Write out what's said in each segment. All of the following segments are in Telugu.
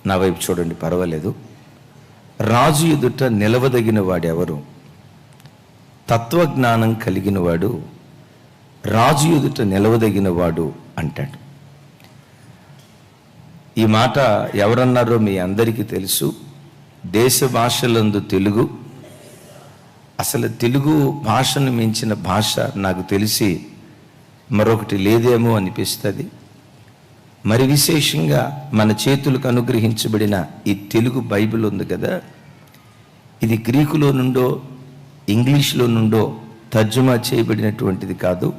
నా వైపు చూడండి, పర్వాలేదు. రాజు ఎదుట నిలవదగిన వాడెవరు? తత్వజ్ఞానం కలిగిన వాడు రాజు ఎదుట నిలవదగిన వాడు అంటాడు. ఈ మాట ఎవరన్నారో మీ అందరికీ తెలుసు. దేశ భాషలందు తెలుగు, అసలు తెలుగు భాషను మించిన భాష నాకు తెలిసి మరొకటి లేదేమో అనిపిస్తుంది. మరి విశేషంగా మన చేతులకు అనుగ్రహించబడిన ఈ తెలుగు బైబిల్ ఉంది కదా, ఇది గ్రీకులో నుండో ఇంగ్లీష్లో నుండో తర్జుమా చేయబడినటువంటిది కాదు.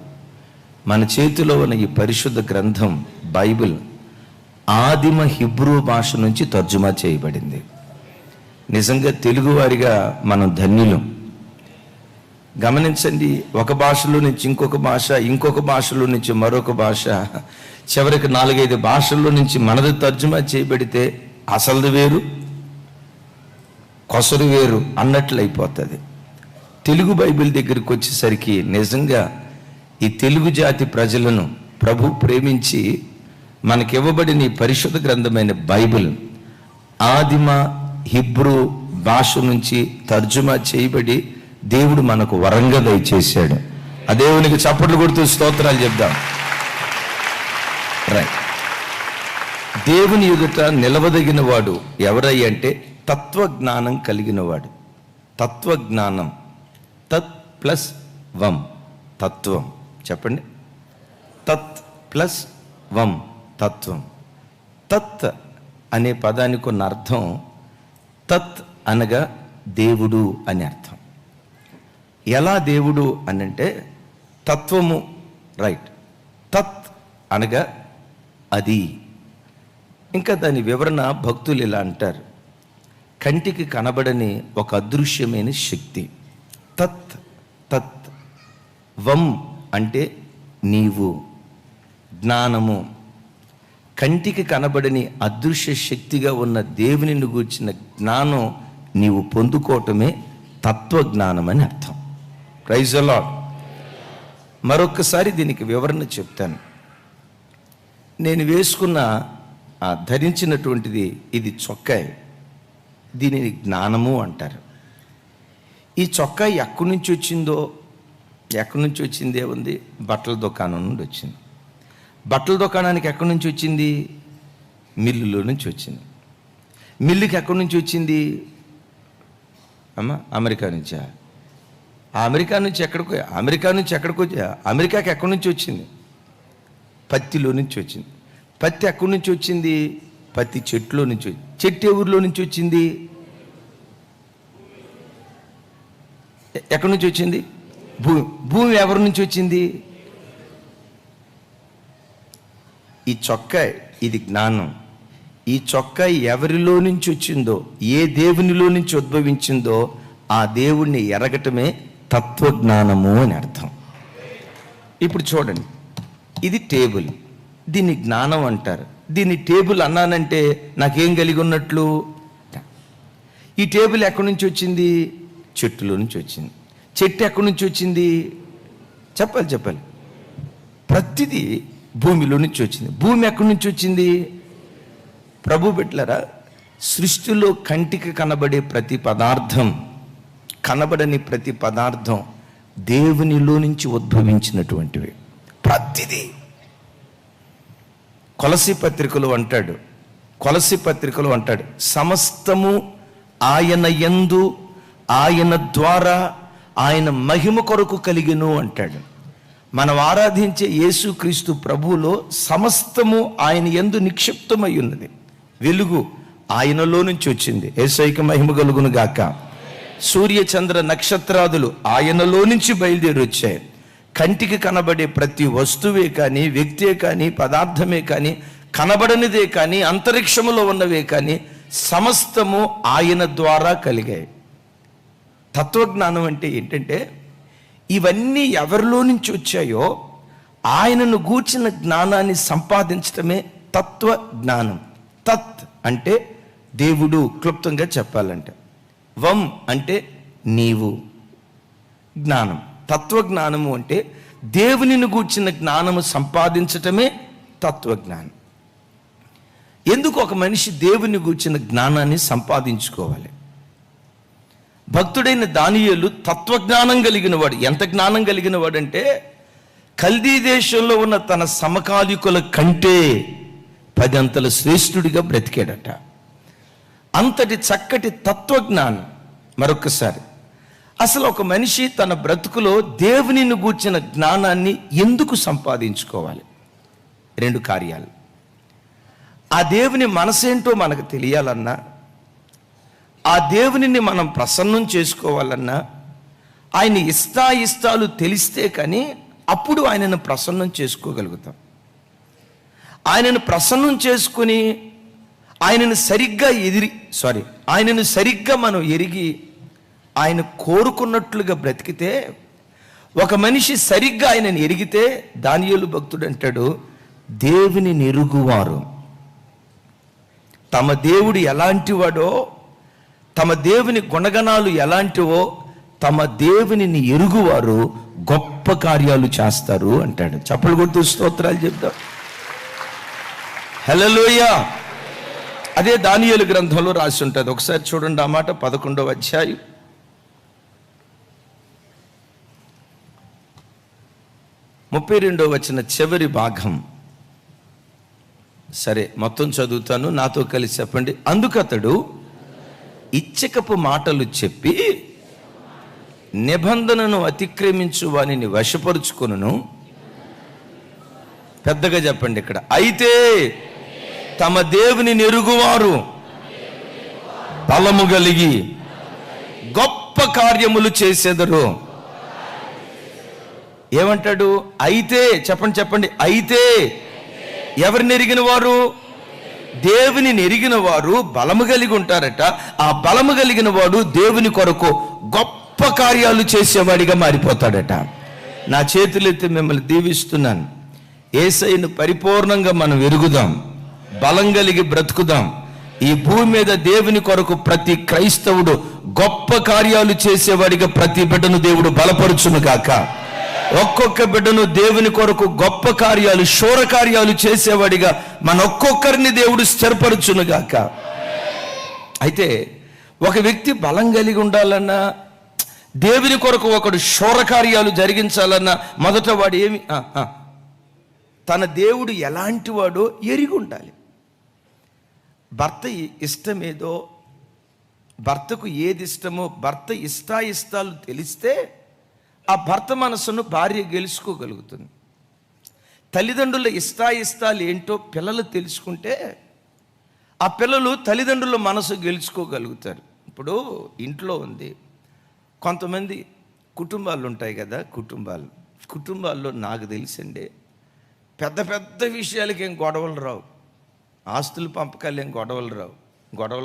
మన చేతిలో ఉన్న ఈ పరిశుద్ధ గ్రంథం బైబిల్ ఆదిమ హిబ్రూ భాష నుంచి తర్జుమా చేయబడింది. నిజంగా తెలుగువారిగా మనం ధన్యులం. గమనించండి, ఒక భాషలో నుంచి ఇంకొక భాష, ఇంకొక భాషలో నుంచి మరొక భాష, చివరికి 4-5 భాషల్లో నుంచి మనది తర్జుమా చేయబడితే అసలు వేరు కొసరు వేరు అన్నట్లు అయిపోతుంది. తెలుగు బైబిల్ దగ్గరికి వచ్చేసరికి నిజంగా ఈ తెలుగు జాతి ప్రజలను ప్రభు ప్రేమించి మనకివ్వబడిన ఈ పరిశుద్ధ గ్రంథమైన బైబిల్ ఆదిమ హిబ్రూ భాష నుంచి తర్జుమా చేయబడి దేవుడు మనకు వరంగా దయచేశాడు. ఆ దేవునికి చప్పట్లు కొడుతూ స్తోత్రాలు చెప్దాం. రైట్. దేవుని ఎదుట నిలవదగిన వాడు ఎవరయ్య అంటే తత్వజ్ఞానం కలిగిన వాడు. తత్వజ్ఞానం, తత్ ప్లస్ వం, తత్వం. చెప్పండి, తత్ ప్లస్ వం, తత్వం. తత్ అనే పదానికి ఉన్న అర్థం, తత్ అనగా దేవుడు అని అర్థం. ఎలా దేవుడు అనంటే తత్వము, రైట్. తత్ అనగా అది. ఇంకా దాని వివరణ భక్తులు ఇలా అంటారు, కంటికి కనబడని ఒక అదృశ్యమైన శక్తి. తత్ తత్. వం అంటే నీవు, జ్ఞానము. కంటికి కనబడని అదృశ్య శక్తిగా ఉన్న దేవునిని గూర్చిన జ్ఞానం నీవు పొందుకోవటమే తత్వజ్ఞానం అని అర్థం. Praise the lord. మరొకసారి దీనికి వివరణ చెప్తాను. నేను వేసుకున్న ధరించినటువంటిది ఇది చొక్కాయి, దీనిని జ్ఞానము అంటారు. ఈ చొక్కాయి ఎక్కడి నుంచి వచ్చిందే ఉంది, బట్టల దుకాణం నుండి వచ్చింది. బట్టల దుకాణానికి ఎక్కడి నుంచి వచ్చింది? మిల్లులో నుంచి వచ్చింది. మిల్లుకి ఎక్కడి నుంచి వచ్చింది? అమెరికా నుంచా? అమెరికా నుంచి ఎక్కడికి అమెరికాకి ఎక్కడి నుంచి వచ్చింది? పత్తిలో నుంచి వచ్చింది. పత్తి ఎక్కడి నుంచి వచ్చింది? పత్తి చెట్టులో నుంచి. చెట్టు ఏ ఊరిలో నుంచి వచ్చింది? ఎక్కడి నుంచి వచ్చింది? భూమి ఎవరి నుంచి వచ్చింది? ఈ చొక్కాయి, ఇది జ్ఞానం. ఈ చొక్కాయి ఎవరిలో నుంచి వచ్చిందో, ఏ దేవునిలో నుంచి ఉద్భవించిందో ఆ దేవుణ్ణి ఎరగటమే తత్వజ్ఞానము అని అర్థం. ఇప్పుడు చూడండి, ఇది టేబుల్, దీన్ని జ్ఞానం అంటారు. దీన్ని టేబుల్ అన్నానంటే నాకేం కలిగి ఉన్నట్లు? ఈ టేబుల్ ఎక్కడి నుంచి వచ్చింది? చెట్టులో నుంచి వచ్చింది. చెట్టు ఎక్కడి నుంచి వచ్చింది? చెప్పాలి. ప్రతిదీ భూమిలో నుంచి వచ్చింది. భూమి ఎక్కడి నుంచి వచ్చింది? ప్రభు బిడ్డలారా, సృష్టిలో కంటికి కనబడే ప్రతి పదార్థం, కనబడని ప్రతి పదార్థం దేవునిలో నుంచి ఉద్భవించినటువంటివి. ప్రతిదీ. కొలసి పత్రికలో అంటాడు సమస్తము ఆయన యందు, ఆయన ద్వారా, ఆయన మహిమ కొరకు కలిగెను అంటాడు. మనం ఆరాధించే యేసుక్రీస్తు ప్రభువులో సమస్తము ఆయన యందు నిక్షిప్తమై ఉన్నది. వెలుగు ఆయనలో నుంచి వచ్చింది. యేసయ్యకి మహిమ కలుగును గాక. సూర్య చంద్ర నక్షత్రాదులు ఆయనలో నుంచి బయలుదేరి వచ్చాయి. కంటికి కనబడే ప్రతి వస్తువే కానీ, వ్యక్తే కానీ, పదార్థమే కానీ, కనబడనిదే కానీ, అంతరిక్షములో ఉన్నవే కానీ సమస్తము ఆయన ద్వారా కలిగాయి. తత్వజ్ఞానం అంటే ఏంటంటే ఇవన్నీ ఎవరిలో నుంచి వచ్చాయో ఆయనను గూర్చిన జ్ఞానాన్ని సంపాదించడమే తత్వజ్ఞానం. తత్ అంటే దేవుడు, క్లుప్తంగా చెప్పాలంటే. వం అంటే నీవు, జ్ఞానం. తత్వజ్ఞానము అంటే దేవునిని గూర్చిన జ్ఞానము సంపాదించటమే తత్వజ్ఞానం. ఎందుకు ఒక మనిషి దేవుని గూర్చిన జ్ఞానాన్ని సంపాదించుకోవాలి? భక్తుడైన దానియేలు తత్వజ్ఞానం కలిగిన వాడు. ఎంత జ్ఞానం కలిగిన వాడంటే, కల్దీ దేశంలో ఉన్న తన సమకాలికుల కంటే 10 అంతల శ్రేష్ఠుడిగా బ్రతికాడట. అంతటి చక్కటి తత్వజ్ఞానం. మరొకసారి, అసలు ఒక మనిషి తన బ్రతుకులో దేవునిని గూర్చిన జ్ఞానాన్ని ఎందుకు సంపాదించుకోవాలి? 2 కార్యాలు. ఆ దేవుని మనసేంటో మనకు తెలియాలన్నా, ఆ దేవునిని మనం ప్రసన్నం చేసుకోవాలన్నా, ఆయన ఇష్టాయిష్టాలు తెలిస్తే కానీ అప్పుడు ఆయనను ప్రసన్నం చేసుకోగలుగుతాం. ఆయనను ప్రసన్నం చేసుకుని ఆయనను సరిగ్గా మనం ఎరిగి ఆయన కోరుకున్నట్లుగా బ్రతికితే, ఒక మనిషి సరిగ్గా ఆయనను ఎరిగితే, దానియేలు భక్తుడు అంటాడు, దేవుని ఎరుగువారు, తమ దేవుడు ఎలాంటి వాడో, తమ దేవుని గుణగణాలు ఎలాంటివో, తమ దేవునిని ఎరుగువారు గొప్ప కార్యాలు చేస్తారు అంటాడు. చప్పలు కొడుతూ స్తోత్రాలు చెప్తాం. హల్లెలూయా. అదే దానియేలు గ్రంథంలో రాసి ఉంటుంది. ఒకసారి చూడండి ఆ మాట. 11వ అధ్యాయం 32వ వచనం చివరి భాగం. సరే, మొత్తం చదువుతాను, నాతో కలిసి చెప్పండి. అందుకతడు ఇచ్చకపు మాటలు చెప్పి నిబంధనను అతిక్రమించు వానిని వశపరుచుకొనును. పెద్దగా చెప్పండి ఇక్కడ. అయితే తమ దేవుని ఎరుగువారు బలము కలిగి గొప్ప కార్యములు చేసేదరు. ఏమంటాడు? అయితే చెప్పండి. అయితే ఎవరిని ఎరిగిన వారు? దేవుని ఎరిగిన వారు బలము కలిగి ఉంటారట. ఆ బలము కలిగిన వాడు దేవుని కొరకు గొప్ప కార్యాలు చేసేవాడిగా మారిపోతాడట. నా చేతులెత్తి మిమ్మల్ని దీవిస్తున్నాను. యేసయ్యను పరిపూర్ణంగా మనం ఎరుగుదాం, బలం కలిగి బ్రతుకుదాం. ఈ భూమి మీద దేవుని కొరకు ప్రతి క్రైస్తవుడు గొప్ప కార్యాలు చేసేవాడిగా ప్రతి బిడ్డను దేవుడు బలపరుచును గాక. ఒక్కొక్క బిడ్డను దేవుని కొరకు గొప్ప కార్యాలు, శూర కార్యాలు చేసేవాడిగా మన ఒక్కొక్కరిని దేవుడు స్థిరపరచును గాక. అయితే ఒక వ్యక్తి బలం కలిగి ఉండాలన్నా, దేవుని కొరకు ఒకడు శూర కార్యాలు జరిగించాలన్నా, మొదట వాడు తన దేవుడు ఎలాంటి వాడో ఎరిగి ఉండాలి. భర్త ఇష్టమేదో, భర్తకు ఏది ఇష్టమో, భర్త ఇష్టాయిష్టాలు తెలిస్తే ఆ భర్త మనసును భార్య గెలుచుకోగలుగుతుంది. తల్లిదండ్రుల ఇష్టాయిష్టాలు ఏంటో పిల్లలు తెలుసుకుంటే ఆ పిల్లలు తల్లిదండ్రుల మనసు గెలుచుకోగలుగుతారు. ఇప్పుడు ఇంట్లో ఉంది, కొంతమంది కుటుంబాలు ఉంటాయి కదా, కుటుంబాల్లో నాకు తెలిసండి పెద్ద పెద్ద విషయాలకి ఏం గొడవలు రావు. ఆస్తులు పంపకాలు ఏం గొడవలు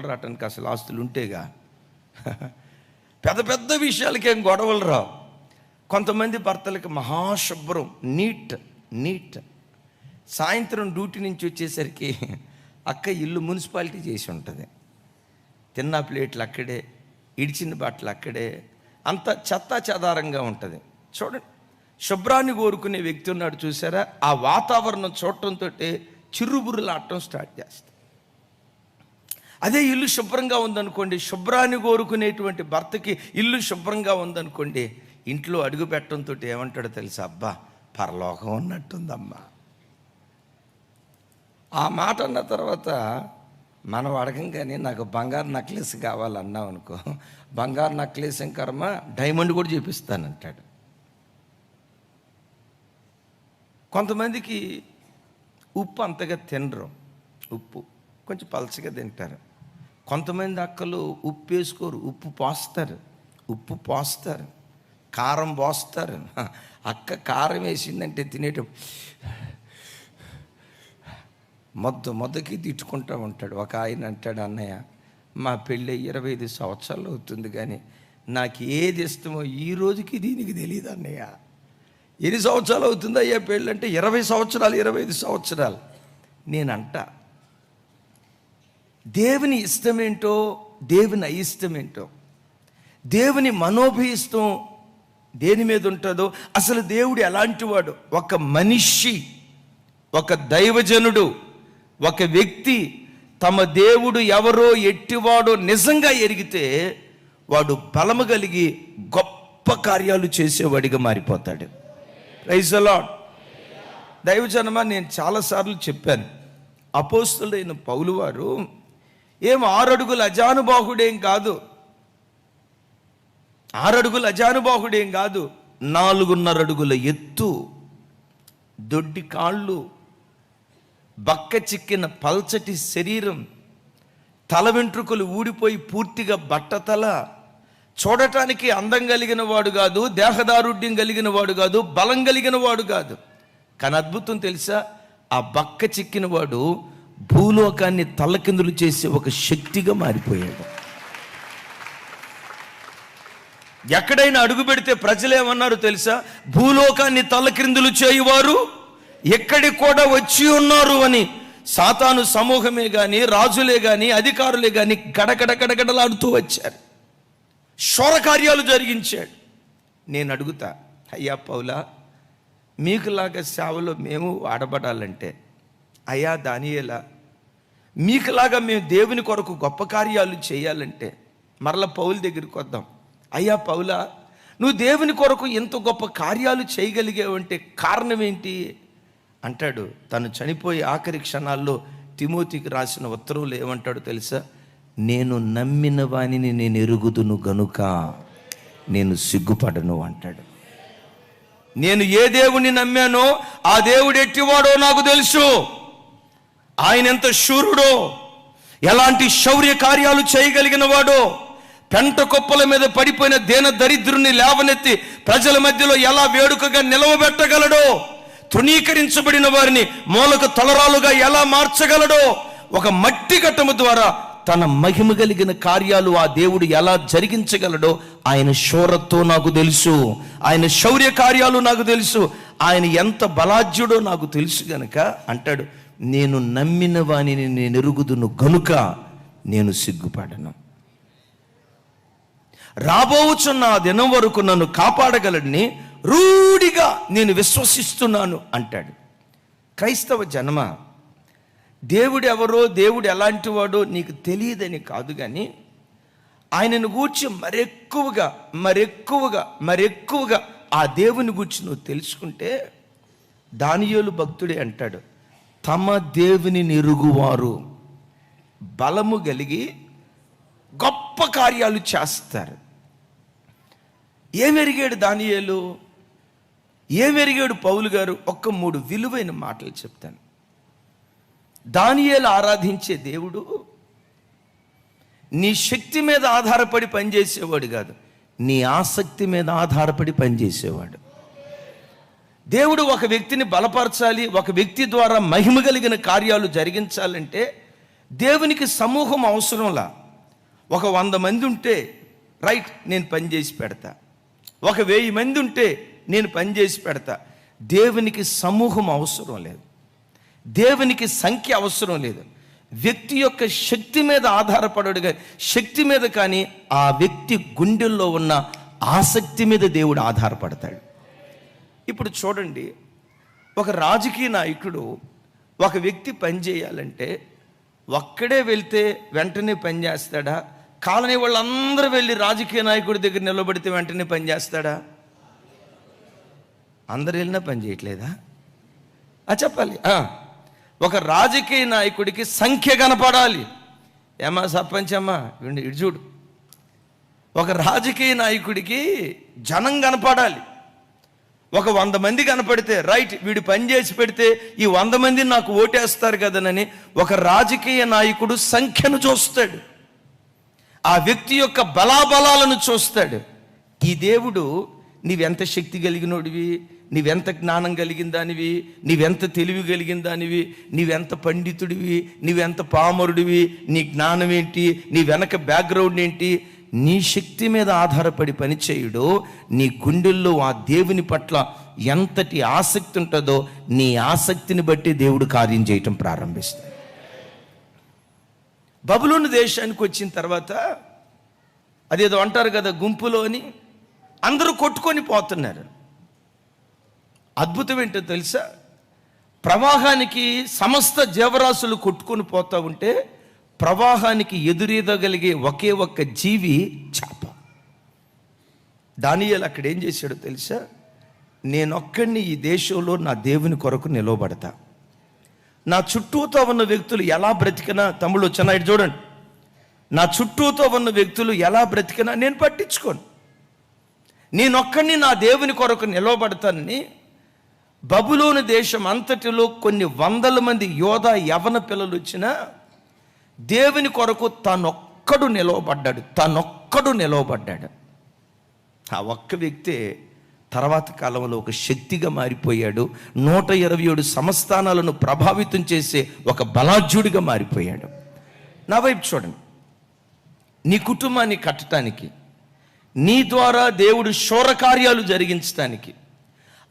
రావటానికి అసలు ఆస్తులు ఉంటేగా. పెద్ద పెద్ద విషయాలకి ఏం గొడవలు రావు. కొంతమంది భర్తలకి మహాశుభ్రం, నీట్. సాయంత్రం డ్యూటీ నుంచి వచ్చేసరికి అక్క ఇల్లు మున్సిపాలిటీ చేసి ఉంటుంది. తిన్న ప్లేట్లు అక్కడే, ఇడిచిన బట్టలు అక్కడే, అంత చెత్తా చెదారంగా ఉంటుంది. చూడండి, శుభ్రాన్ని కోరుకునే వ్యక్తి ఉన్నాడు చూసారా, ఆ వాతావరణం చూడటంతో చిర్రుబుర్రులు ఆడటం స్టార్ట్ చేస్తాం. అదే ఇల్లు శుభ్రంగా ఉందనుకోండి, శుభ్రాన్ని కోరుకునేటువంటి భర్తకి ఇల్లు శుభ్రంగా ఉందనుకోండి, ఇంట్లో అడుగు పెట్టడంతో ఏమంటాడో తెలుసా? అబ్బా, పరలోకం ఉన్నట్టుందమ్మా. ఆ మాట అన్న తర్వాత మనం అడగంగానే నాకు బంగారు నెక్లెస్ కావాలన్నావు అనుకో, బంగారు నెక్లెస్ కర్మ, డైమండ్ కూడా చూపిస్తానంటాడు. కొంతమందికి ఉప్పు అంతగా తినరు, ఉప్పు కొంచెం పలచగా తింటారు. కొంతమంది అక్కలు ఉప్పు వేసుకోరు, ఉప్పు పోస్తారు, కారం పోస్తారు. అక్క కారం వేసిందంటే తినేటప్పుడు మొద్దకి తిట్టుకుంటూ ఉంటాడు. ఒక ఆయన అంటాడు, అన్నయ్య మా పెళ్ళి 25 సంవత్సరాలు అవుతుంది కానీ నాకు ఏది ఇష్టమో ఈ రోజుకి దీనికి తెలియదు అన్నయ్య. ఎన్ని సంవత్సరాలు అవుతుంది అయ్యా పెళ్ళి అంటే 20 సంవత్సరాలు 25 సంవత్సరాలు. నేనంట దేవుని ఇష్టమేంటో, దేవుని అయిష్టమేంటో, దేవుని మనోభీష్టం దేని మీద ఉంటుందో, అసలు దేవుడు ఎలాంటి వాడు, ఒక మనిషి, ఒక దైవజనుడు, ఒక వ్యక్తి తమ దేవుడు ఎవరో ఎట్టివాడో నిజంగా ఎరిగితే వాడు బలము కలిగి గొప్ప కార్యాలు చేసేవాడిగా మారిపోతాడు. Praise the lord. దైవజనమా, నేను చాలాసార్లు చెప్పాను, అపోస్తలుడైన పౌలు వారు 6 అడుగుల అజానుబాహుడేం కాదు, 6 అడుగుల అజానుబాహుడేం కాదు, 4.5 అడుగుల ఎత్తు, దొడ్డి కాళ్ళు, బక్క చిక్కిన పల్చటి శరీరం, తల వెంట్రుకలు ఊడిపోయి పూర్తిగా బట్టతల, చూడటానికి అందం కలిగిన వాడు కాదు, దేహదారుఢ్యం కలిగిన వాడు కాదు, బలం కలిగిన వాడు కాదు. కానీ అద్భుతం తెలుసా, ఆ బక్క చిక్కిన వాడు భూలోకాన్ని తలకిందులు చేసే ఒక శక్తిగా మారిపోయాడు. ఎక్కడైనా అడుగు పెడితే ప్రజలేమన్నారు తెలుసా? భూలోకాన్ని తలక్రిందులు చేయువారు ఎక్కడికి కూడా వచ్చి ఉన్నారు అని. సాతాను సమూహమే కానీ, రాజులే కానీ, అధికారులే కానీ గడగడగడగడలాడుతూ వచ్చారు, శోరకార్యాలు జరిగించాడు. నేను అడుగుతా, అయ్యా పౌలా, మీకులాగా సేవలో మేము వాడబడాలంటే, అయ్యా దానియేలా, మీకులాగా మేము దేవుని కొరకు గొప్ప కార్యాలు చేయాలంటే, మరలా పౌలు దగ్గరికి వద్దాం. అయ్యా పౌలా, నువ్వు దేవుని కొరకు ఎంత గొప్ప కార్యాలు చేయగలిగావంటే కారణం ఏంటి అంటాడు. తను చనిపోయి ఆఖరి క్షణాల్లో తిమోతికి రాసిన ఉత్తరంలో ఏమంటాడు తెలుసా? నేను నమ్మిన వానిని నేను ఎరుగుదును గనుక నేను సిగ్గుపడను అంటాడు. నేను ఏ దేవుణ్ణి నమ్మానో ఆ దేవుడు ఎట్టివాడో నాకు తెలుసు. ఆయన ఎంత శూరుడో, ఎలాంటి శౌర్య కార్యాలు చేయగలిగిన వాడో, పెంట కుప్పల మీద పడిపోయిన దేన దరిద్రుని లేవనెత్తి ప్రజల మధ్యలో ఎలా వేడుకగా నిలవబెట్టగలడో, తృణీకరించబడిన వారిని మూలకు తలరాలుగా ఎలా మార్చగలడో, ఒక మట్టి ఘట్టము ద్వారా తన మహిమ కలిగిన కార్యాలు ఆ దేవుడు ఎలా జరిగించగలడో ఆయన శూరత్వం నాకు తెలుసు, ఆయన శౌర్య కార్యాలు నాకు తెలుసు, ఆయన ఎంత బలాఢ్యుడో నాకు తెలుసు గనుక అంటాడు, నేను నమ్మిన వానిని నేను ఎరుగుదును గనుక నేను సిగ్గుపడను. రాబోచున్న ఆ దినం వరకు నన్ను కాపాడగలడని రూఢిగా నేను విశ్వసిస్తున్నాను అంటాడు. క్రైస్తవ జన్మ, దేవుడు ఎవరో, దేవుడు ఎలాంటి వాడో నీకు తెలియదని కాదు, కానీ ఆయనను గూర్చి మరెక్కువగా ఆ దేవుని గూర్చి నువ్వు తెలుసుకుంటే, దానియేలు భక్తుడే అంటాడు, తమ దేవుని ఎరుగువారు బలము కలిగి గొప్ప కార్యాలు చేస్తారు. ఏమెరిగాడు దానియేలు, ఏమెరిగాడు పౌలు గారు? 3 విలువైన మాటలు చెప్తాను. దానియేలు ఆరాధించే దేవుడు నీ శక్తి మీద ఆధారపడి పనిచేసేవాడు కాదు, నీ ఆసక్తి మీద ఆధారపడి పనిచేసేవాడు. దేవుడు ఒక వ్యక్తిని బలపరచాలి, ఒక వ్యక్తి ద్వారా మహిమ కలిగిన కార్యాలు జరిగించాలంటే దేవునికి సమూహం అవసరంలా. 100 మంది ఉంటే రైట్, నేను పనిచేసి పెడతా. 1000 మంది ఉంటే నేను పనిచేసి పెడతా. దేవునికి సమూహం అవసరం లేదు, దేవునికి సంఖ్య అవసరం లేదు. వ్యక్తి యొక్క శక్తి మీద ఆధారపడడుగా, శక్తి మీద కానీ ఆ వ్యక్తి గుండెల్లో ఉన్న ఆసక్తి మీద దేవుడు ఆధారపడతాడు. ఇప్పుడు చూడండి, ఒక రాజకీయ నాయకుడు ఒక వ్యక్తి పని చేయాలంటే ఒక్కడే వెళ్తే వెంటనే పని చేస్తాడా? కాలనీ వాళ్ళందరూ వెళ్ళి రాజకీయ నాయకుడి దగ్గర నిలబడితే వెంటనే పని చేస్తాడా? అందరు వెళ్ళినా పని చేయట్లేదా? చెప్పాలి. ఒక రాజకీయ నాయకుడికి సంఖ్య కనపడాలి. ఏమా సర్పంచ్ అమ్మా ఇటు చూడు, ఒక రాజకీయ నాయకుడికి జనం కనపడాలి. 100 మంది కనపడితే రైట్, వీడు పని చేసి పెడితే ఈ 100 మంది నాకు ఓటేస్తారు కదనని ఒక రాజకీయ నాయకుడు సంఖ్యను చూస్తాడు, ఆ వ్యక్తి యొక్క బలాబలాలను చూస్తాడు. ఈ దేవుడు నీవెంత శక్తి కలిగినోడివి, నీవెంత జ్ఞానం కలిగిన దానివి, నీవెంత తెలివి కలిగిన దానివి, నీవెంత పండితుడివి, నీవెంత పామరుడివి, నీ జ్ఞానం ఏంటి, నీ వెనక బ్యాక్గ్రౌండ్ ఏంటి, నీ శక్తి మీద ఆధారపడి పనిచేయుడు. నీ గుండెల్లో ఆ దేవుని పట్ల ఎంతటి ఆసక్తి ఉంటుందో నీ ఆసక్తిని బట్టి దేవుడు కార్యం చేయటం ప్రారంభిస్తాడు. బబులోను దేశానికి వచ్చిన తర్వాత అదేదో అంటారు కదా, గుంపులోని అందరూ కొట్టుకొని పోతున్నారు. అద్భుతం ఏంటో తెలుసా? ప్రవాహానికి సమస్త జీవరాశులు కొట్టుకొని పోతూ ఉంటే ప్రవాహానికి ఎదురీదగలిగే ఒకే ఒక్క జీవి చేప. దానియేలు అక్కడ ఏం చేశాడో తెలుసా? నేనొక్కడిని ఈ దేశంలో నా దేవుని కొరకు నిలవబడతా. నా చుట్టూతో ఉన్న వ్యక్తులు ఎలా బ్రతికినా, తమ్ముళ్ళు వచ్చిన ఇటు చూడండి, నా చుట్టూతో ఉన్న వ్యక్తులు ఎలా బ్రతికినా నేను పట్టించుకోను. నేనొక్కడిని నా దేవుని కొరకు నిలవబడతానని బబులోను దేశం అంతటిలో కొన్ని వందల మంది యోధ యవన పిల్లలు వచ్చినా దేవుని కొరకు తానొక్కడు నిలవబడ్డాడు. ఆ ఒక్క వ్యక్తే తర్వాత కాలంలో ఒక శక్తిగా మారిపోయాడు. 127 సంస్థానాలను ప్రభావితం చేసే ఒక బలాఢ్యుడిగా మారిపోయాడు. నా వైపు చూడండి. నీ కుటుంబాన్ని కట్టడానికి, నీ ద్వారా దేవుడు శూరకార్యాలు జరిగించడానికి,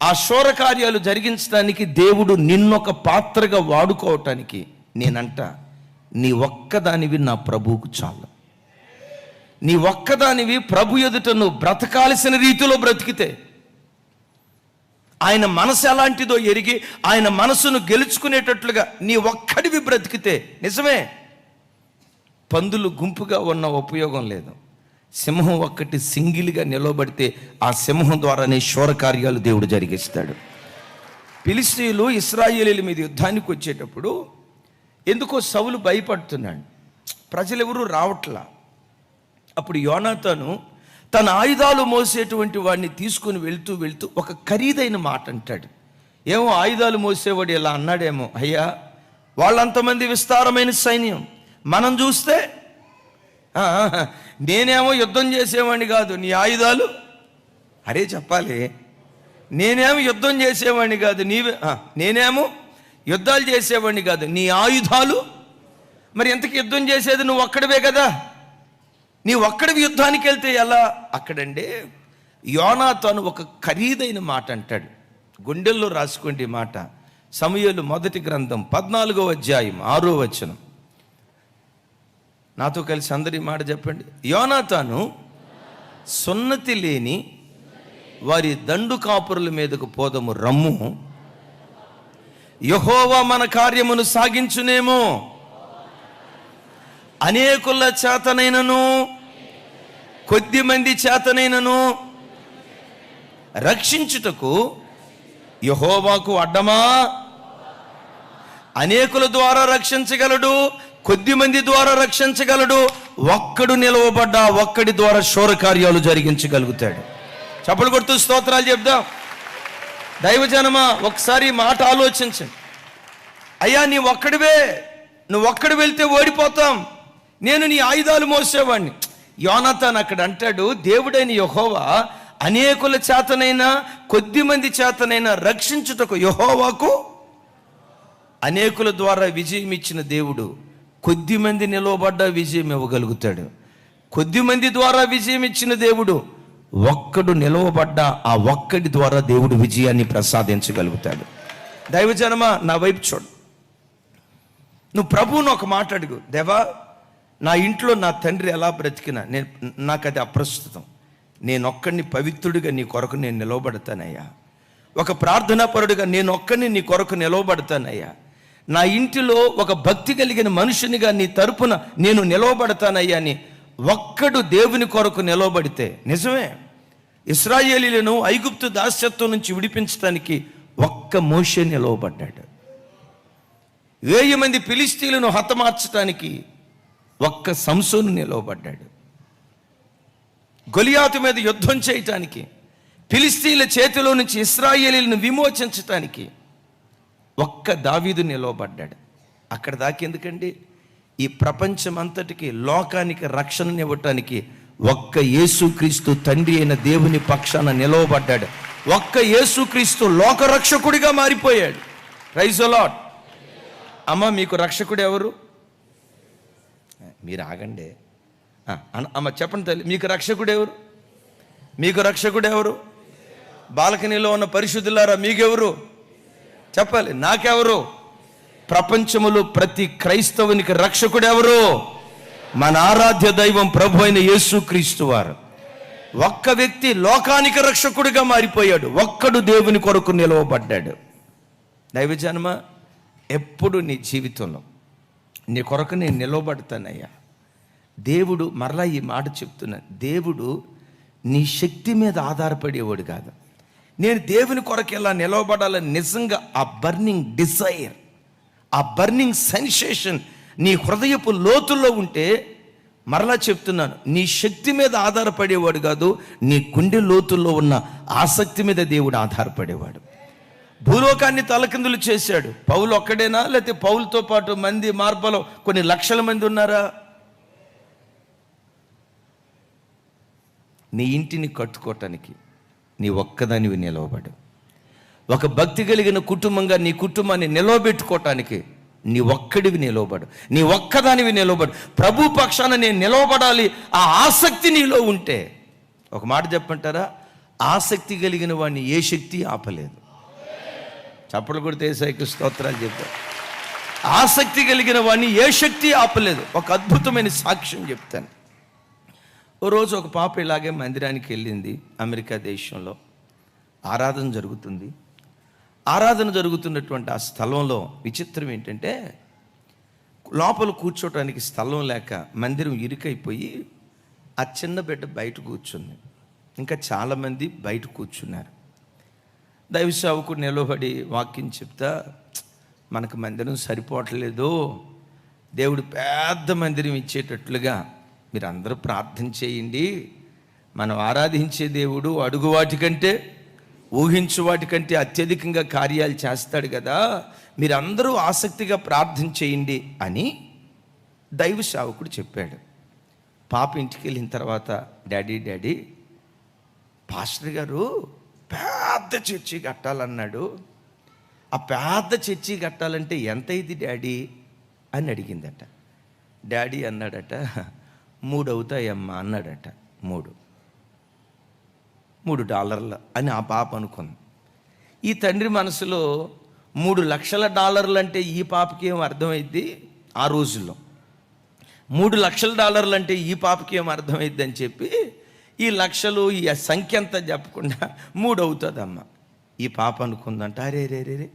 ఆ శూరకార్యాలు జరిగించడానికి దేవుడు నిన్నొక పాత్రగా వాడుకోవటానికి నేనంట, నీ ఒక్కదానివి నా ప్రభువుకు చాలు. నీ ఒక్కదానివి ప్రభు ఎదుట నువ్వు బ్రతకాల్సిన రీతిలో బ్రతికితే, ఆయన మనసు ఎలాంటిదో ఎరిగి ఆయన మనసును గెలుచుకునేటట్లుగా నీ ఒక్కడివి బ్రతికితే, నిజమే, పందులు గుంపుగా ఉన్న ఉపయోగం లేదు. సింహం ఒక్కటి సింగిల్గా నిలబడితే ఆ సింహం ద్వారానే శూరకార్యాలు దేవుడు జరిగిస్తాడు. ఫిలిష్తీయులు ఇశ్రాయేలీయుల మీద యుద్ధానికి వచ్చేటప్పుడు ఎందుకో సౌలు భయపడుతున్నాడు, ప్రజలెవరూ రావట్లా. అప్పుడు యోనాతాను తన ఆయుధాలు మోసేటువంటి వాడిని తీసుకుని వెళ్తూ ఒక ఖరీదైన మాట అంటాడు. ఏమో ఆయుధాలు మోసేవాడు ఇలా అన్నాడేమో, అయ్యా వాళ్ళంతమంది విస్తారమైన సైన్యం, మనం చూస్తే నేనేమో యుద్ధం చేసేవాడిని కాదు, నీ ఆయుధాలు, అరే చెప్పాలి, నేనేమో యుద్ధం చేసేవాడిని కాదు, నేనేమో యుద్ధాలు చేసేవాడిని కాదు, నీ ఆయుధాలు. మరి ఎంతకి యుద్ధం చేసేది నువ్వు ఒక్కడివే కదా, నీ ఒక్కడివి యుద్ధానికి వెళ్తే ఎలా? అక్కడంటే యోనాతాను ఒక ఖరీదైన మాట అంటాడు. గుండెల్లో రాసుకోండి ఈ మాట. సమూయేలు మొదటి గ్రంథం 14వ అధ్యాయం 6వ వచనం. నాతో కలిసి అందరి మాట చెప్పండి. యోనాతాను సున్నతి లేని వారి దండు కాపురుల మీదకు పోదము రమ్ము, యెహోవా మన కార్యమును సాగించునేమో, అనేకుల చేతనైనను కొద్ది మంది చేతనైనను రక్షించుటకు యెహోవాకు అడ్డమా? అనేకుల ద్వారా రక్షించగలడు, కొద్ది మంది ద్వారా రక్షించగలడు. ఒక్కడు నిలవబడ్డా ఒక్కడి ద్వారా శూరకార్యాలు జరిగించగలుగుతాడు. చప్పలు కొడుతూ స్తోత్రాలు చెప్దాం. దైవజనమా, ఒకసారి మాట ఆలోచించండి. అయ్యా నువ్వు ఒక్కడు వెళ్తే ఓడిపోతాం, నేను నీ ఆయుధాలు మోసేవాడిని. యోనాతాను అక్కడ అంటాడు, దేవుడైన యెహోవా అనేకుల చేతనైనా కొద్ది మంది చేతనైనా రక్షించుటకు యెహోవాకు, అనేకుల ద్వారా విజయం ఇచ్చిన దేవుడు కొద్ది మంది నిలవబడ్డా విజయం ఇవ్వగలుగుతాడు. కొద్ది మంది ద్వారా విజయం ఇచ్చిన దేవుడు ఒక్కడు నిలవబడ్డా ఆ ఒక్కడి ద్వారా దేవుడు విజయాన్ని ప్రసాదించగలుగుతాడు. దైవజనమా, నా వైపు చూడు. నువ్వు ప్రభువును ఒక మాట అడుగు, దేవా నా ఇంట్లో నా తండ్రి ఎలా బ్రతికినా నాకు అది అప్రస్తుతం, నేనొక్కడిని పవిత్రుడిగా నీ కొరకు నేను నిలవబడతానయ్యా. ఒక ప్రార్థనాపరుడిగా నేనొక్కడిని నీ కొరకు నిలవబడతానయ్యా. నా ఇంటిలో ఒక భక్తి కలిగిన మనుషునిగా నీ తరపున నేను నిలవబడతానయ్యా అని ఒక్కడు దేవుని కొరకు నిలవబడితే, నిజమే, ఇశ్రాయేలీయులను ఐగుప్తు దాస్యత్వం నుంచి విడిపించడానికి ఒక్క మోషే నిలవబడ్డాడు. 1000 మంది ఫిలిష్తీయులను హతమార్చడానికి ఒక్క సంసోను నిలవబడ్డాడు. గొలియాతు మీద యుద్ధం చేయటానికి, ఫిలిష్తీయుల చేతిలో నుంచి ఇశ్రాయేలీయులను విమోచించటానికి ఒక్క దావీదు నిలవబడ్డాడు. అక్కడ దాకెందుకండి, ఈ ప్రపంచం అంతటికి లోకానికి రక్షణనివ్వటానికి ఒక్క యేసుక్రీస్తు తండ్రి అయిన దేవుని పక్షాన నిలవబడ్డాడు. ఒక్క యేసుక్రీస్తు లోకరక్షకుడిగా మారిపోయాడు. Praise the lord. అమ్మ, మీకు రక్షకుడు ఎవరు? మీరు ఆగండి అమ్మ, చెప్పండి తల్లి, మీకు రక్షకుడు ఎవరు? మీకు రక్షకుడు ఎవరు? బాల్కనీలో ఉన్న పరిశుద్ధులారా మీకెవరు చెప్పాలి? నాకెవరు? ప్రపంచములో ప్రతి క్రైస్తవునికి రక్షకుడు ఎవరు? మన ఆరాధ్య దైవం ప్రభు అయిన యేసుక్రీస్తు వారు. ఒక్క వ్యక్తి లోకానికి రక్షకుడిగా మారిపోయాడు, ఒక్కడు దేవుని కొరకు నిలవబడ్డాడు. దైవజనమా, ఎప్పుడు నీ జీవితంలో నీ కొరకు నేను నిలవబడతానయ్యా. దేవుడు మరలా ఈ మాట చెప్తున్నాను, దేవుడు నీ శక్తి మీద ఆధారపడేవాడు కాదు. నేను దేవుని కొరకు ఎలా నిలవబడాలని నిజంగా ఆ బర్నింగ్ డిజైర్, ఆ బర్నింగ్ సెన్సేషన్ నీ హృదయపు లోతుల్లో ఉంటే, మరలా చెప్తున్నాను, నీ శక్తి మీద ఆధారపడేవాడు కాదు, నీ గుండె లోతుల్లో ఉన్న ఆసక్తి మీద దేవుడు ఆధారపడేవాడు. భూలోకాన్ని తలకిందులు చేశాడు. పౌలు ఒక్కడేనా, లేకపోతే పౌలుతో పాటు మంది మార్బలో కొన్ని లక్షల మంది ఉన్నారా? నీ ఇంటిని కట్టుకోవటానికి నీ ఒక్కదానివి నిలవబడు. ఒక భక్తి కలిగిన కుటుంబంగా నీ కుటుంబాన్ని నిలవబెట్టుకోవటానికి నీ ఒక్కడివి నిలవబడు, నీ ఒక్కదానివి నిలవబడు. ప్రభు పక్షాన నేను నిలవబడాలి, ఆ ఆసక్తి నీలో ఉంటే, ఒక మాట చెప్పంటారా, ఆసక్తి కలిగిన వాడిని ఏ శక్తి ఆపలేదు. చప్పట్లు కొడితే యేసయ్యకు స్తోత్రాలు చెప్పారు. ఆసక్తి కలిగిన వాడిని ఏ శక్తి ఆపలేదు. ఒక అద్భుతమైన సాక్ష్యం చెప్తాను. ఓ రోజు ఒక పాప ఇలాగే మందిరానికి వెళ్ళింది. అమెరికా దేశంలో ఆరాధన జరుగుతుంది. ఆరాధన జరుగుతున్నటువంటి ఆ స్థలంలో విచిత్రం ఏంటంటే, లోపల కూర్చోటానికి స్థలం లేక మందిరం ఇరుకైపోయి ఆ చిన్న బిడ్డ బయట కూర్చుంది. ఇంకా చాలామంది బయట కూర్చున్నారు. దైవ సేవకుడు నిలబడి వాక్యం చెప్తా, మనకు మందిరం సరిపోవట్లేదు, దేవుడు పెద్ద మందిరం ఇచ్చేటట్లుగా మీరు అందరూ ప్రార్థన చేయండి. మనం ఆరాధించే దేవుడు అడుగు వాటికంటే ఊహించు వాటికంటే అత్యధికంగా కార్యాలు చేస్తాడు కదా, మీరందరూ ఆసక్తిగా ప్రార్థన చేయండి అని దైవ సేవకుడు చెప్పాడు. పాప ఇంటికి వెళ్ళిన తర్వాత, డాడీ పాస్టర్ గారు పెద్ద చర్చి కట్టాలన్నాడు, ఆ పెద్ద చర్చి కట్టాలంటే ఎంత అయింది డాడీ అని అడిగిందట. డాడీ అన్నాడట, 3 అవుతాయమ్మా అన్నాడట. $3 అని ఆ పాప అనుకుంది. ఈ తండ్రి మనసులో $3 లక్షల అంటే ఈ పాపకి ఏం అర్థమైద్ది? ఆ రోజుల్లో $3 లక్షల అంటే ఈ పాపకి ఏం అర్థమైద్ది అని చెప్పి ఈ లక్షలు ఈ సంఖ్య అంతా చెప్పకుండా 3 అవుతుందమ్మా. ఈ పాప అనుకుందంట, అరే రే రే రే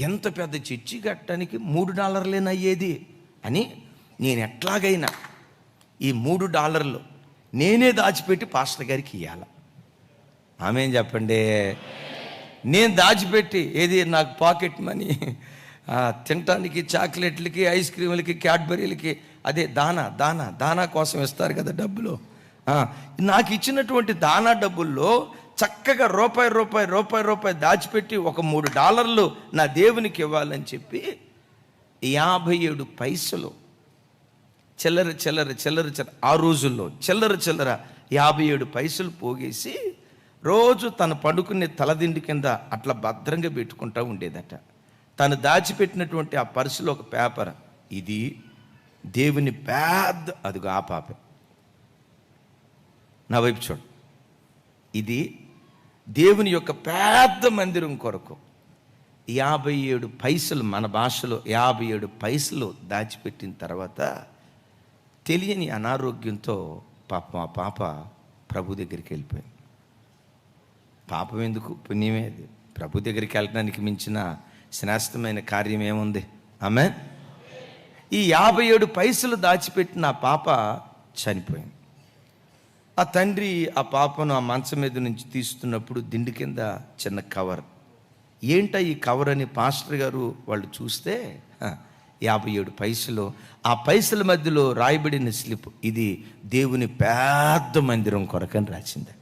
ఎంత పెద్ద చర్చి కట్టడానికి $3 అయ్యేది అని, నేను ఎట్లాగైనా ఈ $3 నేనే దాచిపెట్టి పాస్టర్ గారికి ఇవ్వాలి. ఆమెం చెప్పండి. నేను దాచిపెట్టి, ఏది నాకు పాకెట్ మనీ, తినటానికి చాక్లెట్లకి, ఐస్ క్రీములకి, క్యాడ్బరీలకి, అదే దానా కోసం ఇస్తారు కదా డబ్బులు, నాకు ఇచ్చినటువంటి దానా డబ్బుల్లో చక్కగా రూపాయి దాచిపెట్టి ఒక $3 నా దేవునికి ఇవ్వాలని చెప్పి 57 పైసలు చిల్లర ఆ రోజుల్లో చిల్లర 57 పైసలు పోగేసి రోజు తను పడుకునే తలదిండి కింద అట్లా భద్రంగా పెట్టుకుంటూ ఉండేదట. తను దాచిపెట్టినటువంటి ఆ పర్సులో ఒక పేపర్, ఇది దేవుని పెద్ద, అదిగో ఆ పాప నా వైపు చూడు, ఇది దేవుని యొక్క పెద్ద మందిరం కొరకు 57 పైసలు, మన భాషలో 57 పైసలు దాచిపెట్టిన తర్వాత తెలియని అనారోగ్యంతో పాపం ఆ పాప ప్రభు దగ్గరికి వెళ్ళిపోయింది. పాపం ఎందుకు, పుణ్యమే అది. ప్రభు దగ్గరికి వెళ్ళడానికి మించిన శ్రేష్టమైన కార్యం ఏముంది? ఆమె ఈ 57 పైసలు దాచిపెట్టిన ఆ పాప చనిపోయింది. ఆ తండ్రి ఆ పాపను ఆ మంచం మీద నుంచి తీస్తున్నప్పుడు దిండు కింద చిన్న కవర్, ఏంటా ఈ కవర్ అని పాస్టర్ గారు వాళ్ళు చూస్తే 57 పైసలు, ఆ పైసల మధ్యలో రాయబడిన స్లిప్, ఇది దేవుని పెద్ద మందిరం కొరకని రాసిందట.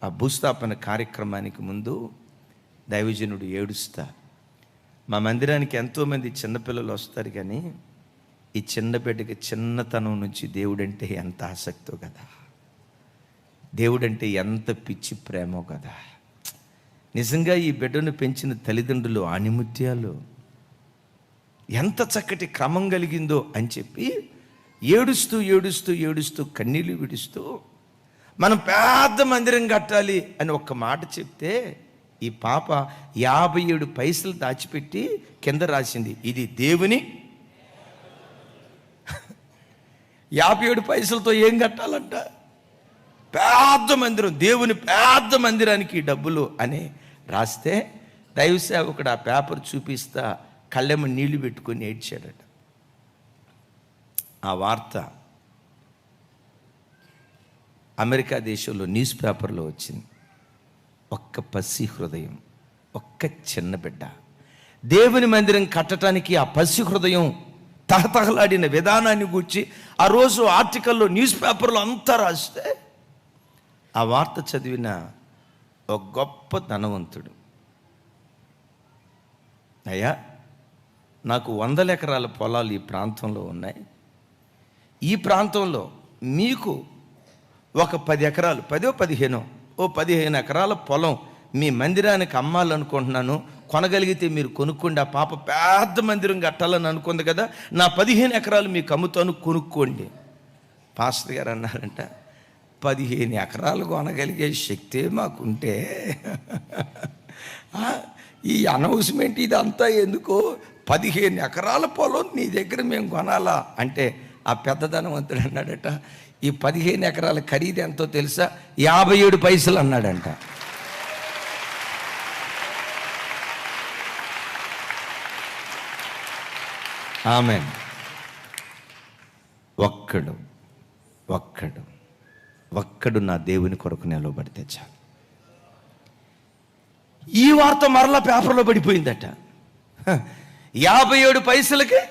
ఆ భూస్థాపన కార్యక్రమానికి ముందు దైవజనుడు ఏడుస్తా, మా మందిరానికి ఎంతోమంది చిన్నపిల్లలు వస్తారు, కానీ ఈ చిన్న బిడ్డకి చిన్నతనం నుంచి దేవుడంటే ఎంత ఆసక్తో కదా, దేవుడంటే ఎంత పిచ్చి ప్రేమో కదా. నిజంగా ఈ బిడ్డను పెంచిన తల్లిదండ్రులు ఆణిముత్యాలు, ఎంత చక్కటి క్రమం కలిగిందో అని చెప్పి ఏడుస్తూ కన్నీళ్ళు విడుస్తూ మనం పెద్ద మందిరం కట్టాలి అని ఒక్క మాట చెప్తే, ఈ పాప 57 పైసలు దాచిపెట్టి కింద రాసింది, ఇది దేవుని 57 పైసలతో ఏం కట్టాలంట? పెద్ద మందిరం, దేవుని పెద్ద మందిరానికి డబ్బులు అని రాస్తే, దైవ సేవకుడు ఆ పేపర్ చూపిస్తా, కళ్ళెమ్మ నీళ్లు పెట్టుకొని ఏడ్చాడట. ఆ వార్త అమెరికా దేశంలో న్యూస్ పేపర్లో వచ్చింది. ఒక్క పసి హృదయం, ఒక్క చిన్న బిడ్డ దేవుని మందిరం కట్టడానికి ఆ పసి హృదయం తహతహలాడిన విధానాన్ని గూర్చి ఆ రోజు ఆర్టికల్లో న్యూస్ పేపర్లో అంతా రాస్తే ఆ వార్త చదివిన ఒక గొప్ప ధనవంతుడు, అయ్యా నాకు 100 ఎకరాల పొలాలు ఈ ప్రాంతంలో ఉన్నాయి, ఈ ప్రాంతంలో మీకు ఒక 10 ఎకరాలు 15 ఎకరాల పొలం మీ మందిరానికి అమ్మాలనుకుంటున్నాను, కొనగలిగితే మీరు కొనుక్కోండి. ఆ పాప పెద్ద మందిరం కట్టాలని అనుకుంది కదా, నా 15 ఎకరాలు మీకు అమ్ముతాను, కొనుక్కోండి. పాస్టర్ గారు అన్నారంట, 15 ఎకరాలు కొనగలిగే శక్తే మాకుంటే ఈ అనౌన్స్మెంట్ ఇదంతా ఎందుకు, 15 ఎకరాల పొలం నీ దగ్గర మేము కొనాలా అంటే ఆ పెద్ద ధనవంతుడు అన్నాడట, ఈ 15 ఎకరాల ఖరీదు ఎంతో తెలుసా, 57 పైసలు అన్నాడంట. ఆమేన్. ఒక్కడు నా దేవుని కొరకు నిలబడితే చాలు. ఈ వార్త మరలా పేపర్లో పడిపోయిందట. 57 పైసలకి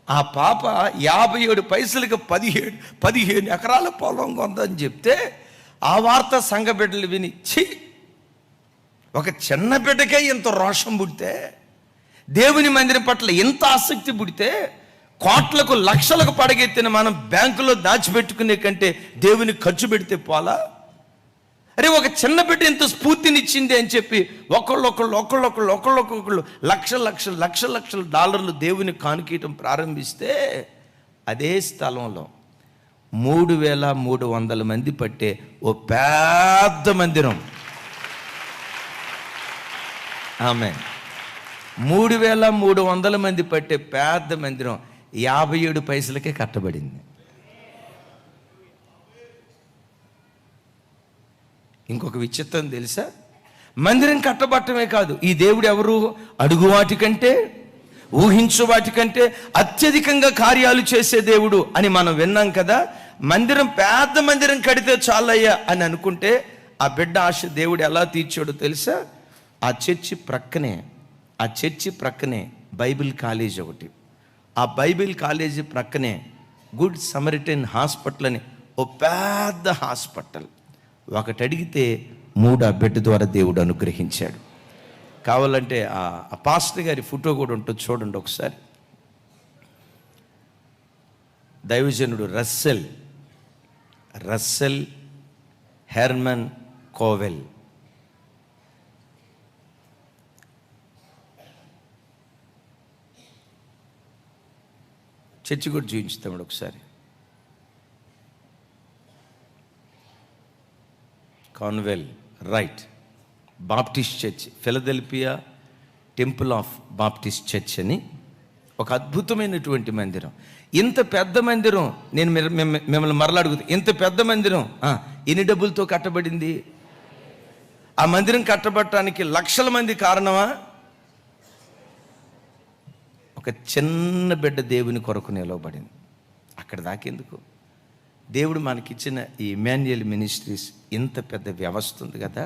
ఆ పాప 57 పైసలకి 15 ఎకరాల పొలం కొందని చెప్తే ఆ వార్త సంఘ బిడ్డలు విని, ఛీ, ఒక చిన్న బిడ్డకే ఇంత రోషం పుడితే, దేవుని మందిరం పట్ల ఎంత ఆసక్తి పుడితే, కోట్లకు లక్షలకు పడగెత్తిన మనం బ్యాంకులో దాచిపెట్టుకునే కంటే దేవుని ఖర్చు పెడితే పోలా? అరే ఒక చిన్న బిడ్డ ఎంత స్ఫూర్తినిచ్చింది అని చెప్పి ఒకళ్ళొకళ్ళు లక్షల డాలర్లు దేవుని కానుకీయటం ప్రారంభిస్తే అదే స్థలంలో 3300 మంది పట్టే ఓ పెద్ద మందిరం, ఆమేన్, 3300 మంది పట్టే పెద్ద మందిరం 57 పైసలకే కట్టబడింది. ఇంకొక విచిత్రం తెలుసా, మందిరం కట్టబట్టమే కాదు, ఈ దేవుడు ఎవరు, అడుగు వాటికంటే ఊహించు వాటికంటే అత్యధికంగా కార్యాలు చేసే దేవుడు అని మనం విన్నాం కదా. పెద్ద మందిరం కడితే చాలయ్యా అని అనుకుంటే ఆ బిడ్డ ఆశ దేవుడు ఎలా తీర్చాడో తెలుసా, ఆ చర్చి ప్రక్కనే బైబిల్ కాలేజ్ ఒకటి, ఆ బైబిల్ కాలేజీ ప్రక్కనే గుడ్ సమరిటన్ హాస్పిటల్ అని ఓ పెద్ద హాస్పిటల్. ఒకటి అడిగితే 3 ఆ బిడ్డ ద్వారా దేవుడు అనుగ్రహించాడు. కావాలంటే ఆ పాస్టర్ గారి ఫోటో కూడా ఉంటుంది, చూడండి ఒకసారి. దైవజనుడు రస్సెల్ హెర్మన్ కోవెల్. చర్చి కూడా చూపించుతాడు ఒకసారి. Conwell right Baptist church, Philadelphia temple of Baptist church అని ఒక అద్భుతమైనటువంటి మందిరం. ఇంత పెద్ద మందిరం, నేను మిమ్మల్ని మరలా అడుగుతా, ఇంత పెద్ద మందిరం ఎన్ని డబ్బులతో కట్టబడింది? ఆ మందిరం కట్టబడటానికి లక్షల మంది కారణమా? ఒక చిన్న బిడ్డ దేవుని కొరకు నిలవబడింది. అక్కడ దాకెందుకు, దేవుడు మనకిచ్చిన ఈ ఇమాన్యుయల్ మినిస్ట్రీస్ ఇంత పెద్ద వ్యవస్థ ఉంది కదా,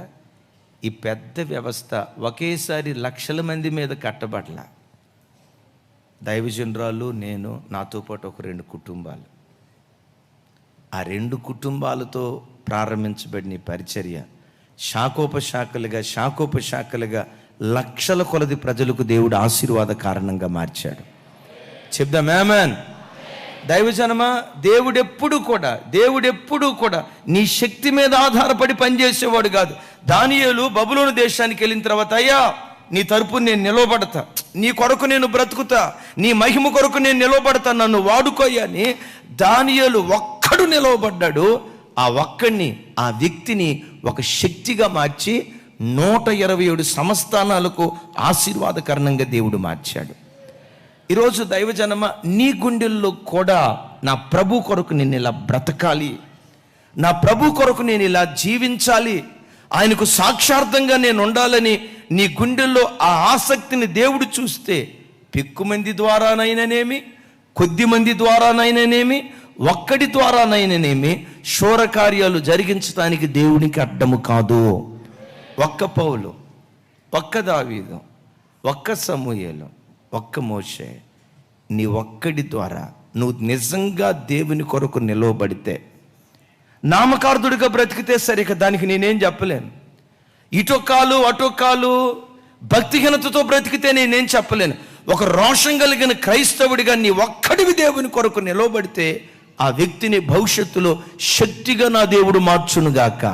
ఈ పెద్ద వ్యవస్థ ఒకేసారి లక్షల మంది మీద కట్టబడలా. దైవజనురాలు, నేను, నాతో పాటు ఒక 2 కుటుంబాలు, ఆ 2 కుటుంబాలతో ప్రారంభించబడిన ఈ పరిచర్య శాఖోపశాఖలుగా లక్షల కొలది ప్రజలకు దేవుడు ఆశీర్వాద కారణంగా మార్చాడు. చెప్దాం ఆమేన్. దైవజనమా, దేవుడెప్పుడు కూడా నీ శక్తి మీద ఆధారపడి పనిచేసేవాడు కాదు. దానియేలు బబులోను దేశానికి వెళ్ళిన తర్వాత, అయ్యా నీ తరపు నేను నిలవబడతా, నీ కొరకు నేను బ్రతుకుతా, నీ మహిమ కొరకు నేను నిలవబడతా, నన్ను వాడుకోయని దానియేలు ఒక్కడు నిలవబడ్డాడు. ఆ ఒక్కడిని, ఆ వ్యక్తిని ఒక శక్తిగా మార్చి 127 సంస్థానాలకు ఆశీర్వాదకరణంగా దేవుడు మార్చాడు. ఈరోజు దైవజనమ, నీ గుండెల్లో కూడా నా ప్రభు కొరకు నేను ఇలా బ్రతకాలి, నా ప్రభు కొరకు నేను ఇలా జీవించాలి, ఆయనకు సాక్షార్థంగా నేను ఉండాలని నీ గుండెల్లో ఆ ఆసక్తిని దేవుడు చూస్తే పెక్కుమంది ద్వారానైననేమి, కొద్ది మంది ద్వారానైననేమి, ఒక్కడి ద్వారానైననేమి శూర కార్యాలు జరిగించడానికి దేవునికి అడ్డము కాదు. ఒక్క పౌలు, ఒక్క దావీదు, ఒక్క సమూయేలు, ఒక్క మోషే, నీ ఒక్కడి ద్వారా నువ్వు నిజంగా దేవుని కొరకు నిలవబడితే, నామకార్థుడిగా బ్రతికితే సరిక దానికి నేనేం చెప్పలేను. ఇటొక్కాలు అటొక్కాలు భక్తిహీనతతో బ్రతికితే నేనేం చెప్పలేను. ఒక రోషం కలిగిన క్రైస్తవుడిగా నీ ఒక్కడివి దేవుని కొరకు నిలవబడితే ఆ వ్యక్తిని భవిష్యత్తులో శక్తిగా నా దేవుడు మార్చునుగాక.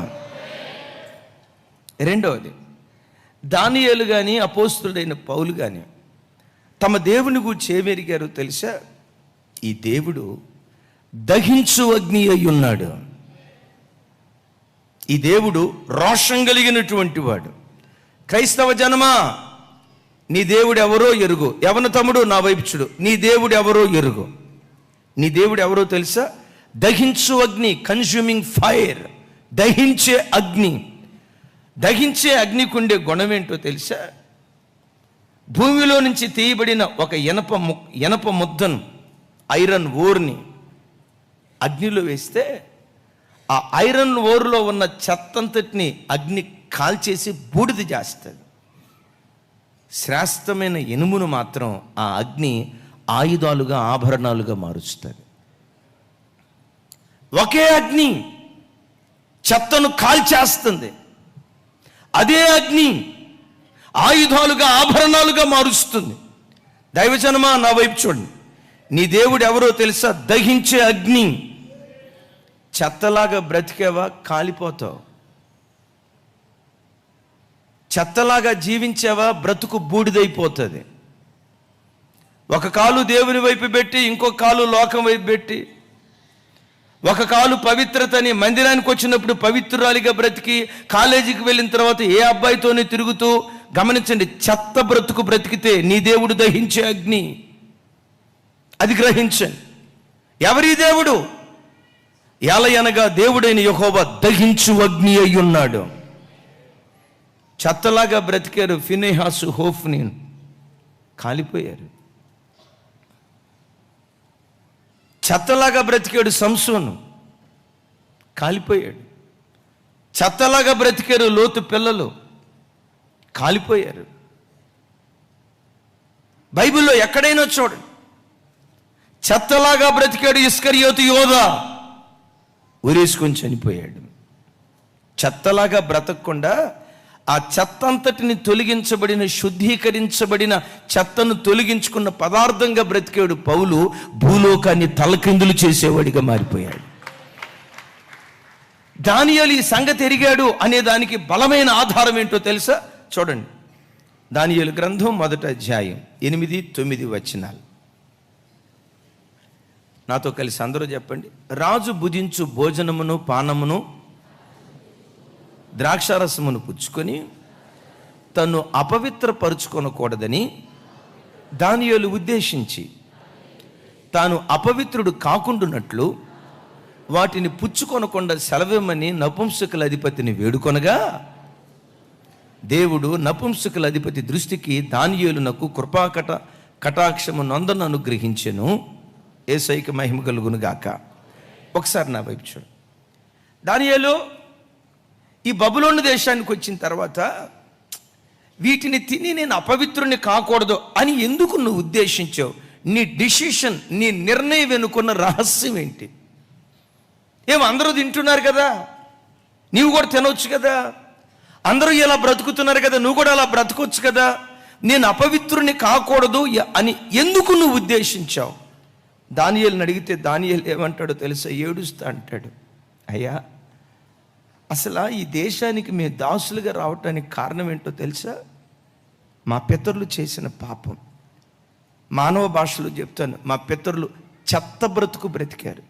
రెండవది, దానియేలు కానీ అపోస్తుడైన పౌలు కానీ తమ దేవుని గురించి ఏమెరిగారో తెలుసా? ఈ దేవుడు దహించు అగ్ని అయి ఉన్నాడు. ఈ దేవుడు రోషం కలిగినటువంటి వాడు. క్రైస్తవ జనమా, నీ దేవుడు ఎవరో ఎరుగు. యవన తమ్ముడు నా వైపు చూడు, నీ దేవుడు ఎవరో ఎరుగు. నీ దేవుడు ఎవరో తెలుసా? దహించు అగ్ని, కన్స్యూమింగ్ ఫైర్, దహించే అగ్ని. దహించే అగ్నికి ఉండే గుణం ఏంటో తెలుసా? భూమిలో నుంచి తీయబడిన ఒక ఇనప ముద్దను, ఐరన్ ఓర్ని అగ్నిలో వేస్తే ఆ ఐరన్ ఓర్లో ఉన్న చెత్తంతటిని అగ్ని కాల్చేసి బూడిద చేస్తుంది. శ్రేష్టమైన ఇనుమును మాత్రం ఆ అగ్ని ఆయుధాలుగా, ఆభరణాలుగా మారుస్తుంది. ఒకే అగ్ని చెత్తను కాల్చేస్తుంది, అదే అగ్ని ఆయుధాలుగా, ఆభరణాలుగా మారుస్తుంది. దైవజనమా నా వైపు చూడండి, నీ దేవుడు ఎవరో తెలుసా? దహించే అగ్ని. చెత్తలాగా బ్రతికేవా, కాలిపోతావు. చెత్తలాగా జీవించావా, బ్రతుకు బూడిదైపోతుంది. ఒక కాలు దేవుని వైపు పెట్టి, ఇంకొక కాలు లోకం వైపు పెట్టి, ఒక కాలు పవిత్రతని, మందిరానికి వచ్చినప్పుడు పవిత్రురాలిగా బ్రతికి, కాలేజీకి వెళ్ళిన తర్వాత ఏ అబ్బాయితోనే తిరుగుతూ, గమనించండి, చెత్త బ్రతుకు బ్రతికితే నీ దేవుడు దహించే అగ్ని. అది గ్రహించండి. ఎవరి దేవుడు? ఎలయనగా దేవుడైన యెహోవా దహించు అగ్ని అయి ఉన్నాడు. చెత్తలాగా బ్రతికారు ఫినెహాసు, హోఫ్ని, కాలిపోయారు. చెత్తలాగా బ్రతికాడు సంసోను, కాలిపోయాడు. చెత్తలాగా బ్రతికారు లోతు పిల్లలు, కాలిపోయారు. బైబిల్లో ఎక్కడైనా చూడండి, చెత్తలాగా బ్రతికాడు ఇస్కరియోతు యోధా, ఉరేసుకొని చనిపోయాడు. చెత్తలాగా బ్రతకకుండా ఆ చెత్త అంతటిని తొలగించబడిన, శుద్ధీకరించబడిన చెత్తను తొలగించుకున్న పదార్థంగా బ్రతికాడు పౌలు. భూలోకాన్ని తలకిందులు చేసేవాడిగా మారిపోయాడు. దానియేలు ఈ సంగతి ఎరిగాడు అనే దానికి బలమైన ఆధారం ఏంటో తెలుసా? చూడండి, దానియేలు గ్రంథం 1వ అధ్యాయం 8-9 వచనాలు. నాతో కలిసి అందరూ చెప్పండి. రాజు భుజించు భోజనమును, పానమును, ద్రాక్షారసమును పుచ్చుకొని తను అపవిత్రపరుచుకొనకూడదని దానియేలు ఉద్దేశించి, తాను అపవిత్రుడు కాకుండానట్లు వాటిని పుచ్చుకొనకుండా సెలవిమ్మని నపుంసకుల అధిపతిని వేడుకొనగా, దేవుడు నపుంసకుల అధిపతి దృష్టికి దానియేలునకు కటాక్షము నందను అనుగ్రహించెను. యేసయ్యకి మహిమ కలుగును గాక. ఒకసారి నా వైపు చూడు. దానియేలు ఈ బబులోను దేశానికి వచ్చిన తర్వాత వీటిని తిని నేను అపవిత్రుని కాకూడదు అని ఎందుకు నువ్వు ఉద్దేశించావు? నీ డిసిషన్, నీ నిర్ణయం వెనుకున్న రహస్యం ఏంటి? అందరూ తింటున్నారు కదా, నీవు కూడా తినవచ్చు కదా. అందరూ ఇలా బ్రతుకుతున్నారు కదా, నువ్వు కూడా అలా బ్రతకొచ్చు కదా. నేను అపవిత్రుని కాకూడదు అని ఎందుకు నువ్వు ఉద్దేశించావు? దానియేలుని అడిగితే దానియేలు ఏమంటాడో తెలుసా? ఏడుస్తా అంటాడు, అయ్యా అసలు ఈ దేశానికి మేము దాసులుగా రావటానికి కారణం ఏంటో తెలుసా? మా పితరులు చేసిన పాపం. మానవ భాషలో చెప్తాను, మా పితరులు చెత్త బ్రతుకు బ్రతికారు,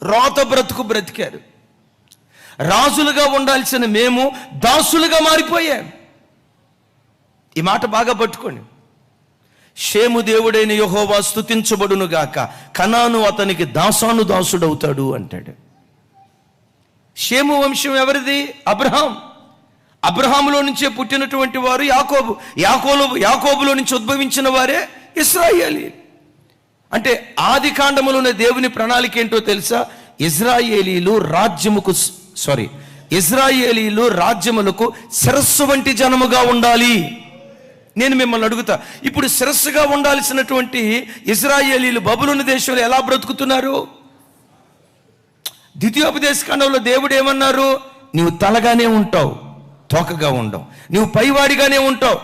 రోత బ్రతుకు బ్రతికారు. రాజులుగా ఉండాల్సిన మేము దాసులుగా మారిపోయాం. ఈ మాట బాగా పట్టుకోండి. షేము దేవుడైన యెహోవా స్తుతించబడును గాక, కనాను అతనికి దాసుడవుతాడు అంటాడు. షేము వంశం ఎవరిది? అబ్రహాం. అబ్రహాములో నుంచే పుట్టినటువంటి వారు యాకోబులో నుంచి ఉద్భవించిన వారే ఇశ్రాయేలీ. అంటే ఆది కాండములోనే దేవుని ప్రణాళిక ఏంటో తెలుసా? ఇశ్రాయేలీలు రాజ్యములకు శిరస్సు వంటి జనముగా ఉండాలి. నేను మిమ్మల్ని అడుగుతా, ఇప్పుడు శిరస్సుగా ఉండాల్సినటువంటి ఇశ్రాయేలీలు బబులోను దేశంలో ఎలా బ్రతుకుతున్నారు? ద్వితీయోపదేశ కాండంలో దేవుడు ఏమన్నారు? నీవు తలగానే ఉంటావు, తోకగా ఉండవు, నీవు పైవాడిగానే ఉంటావు.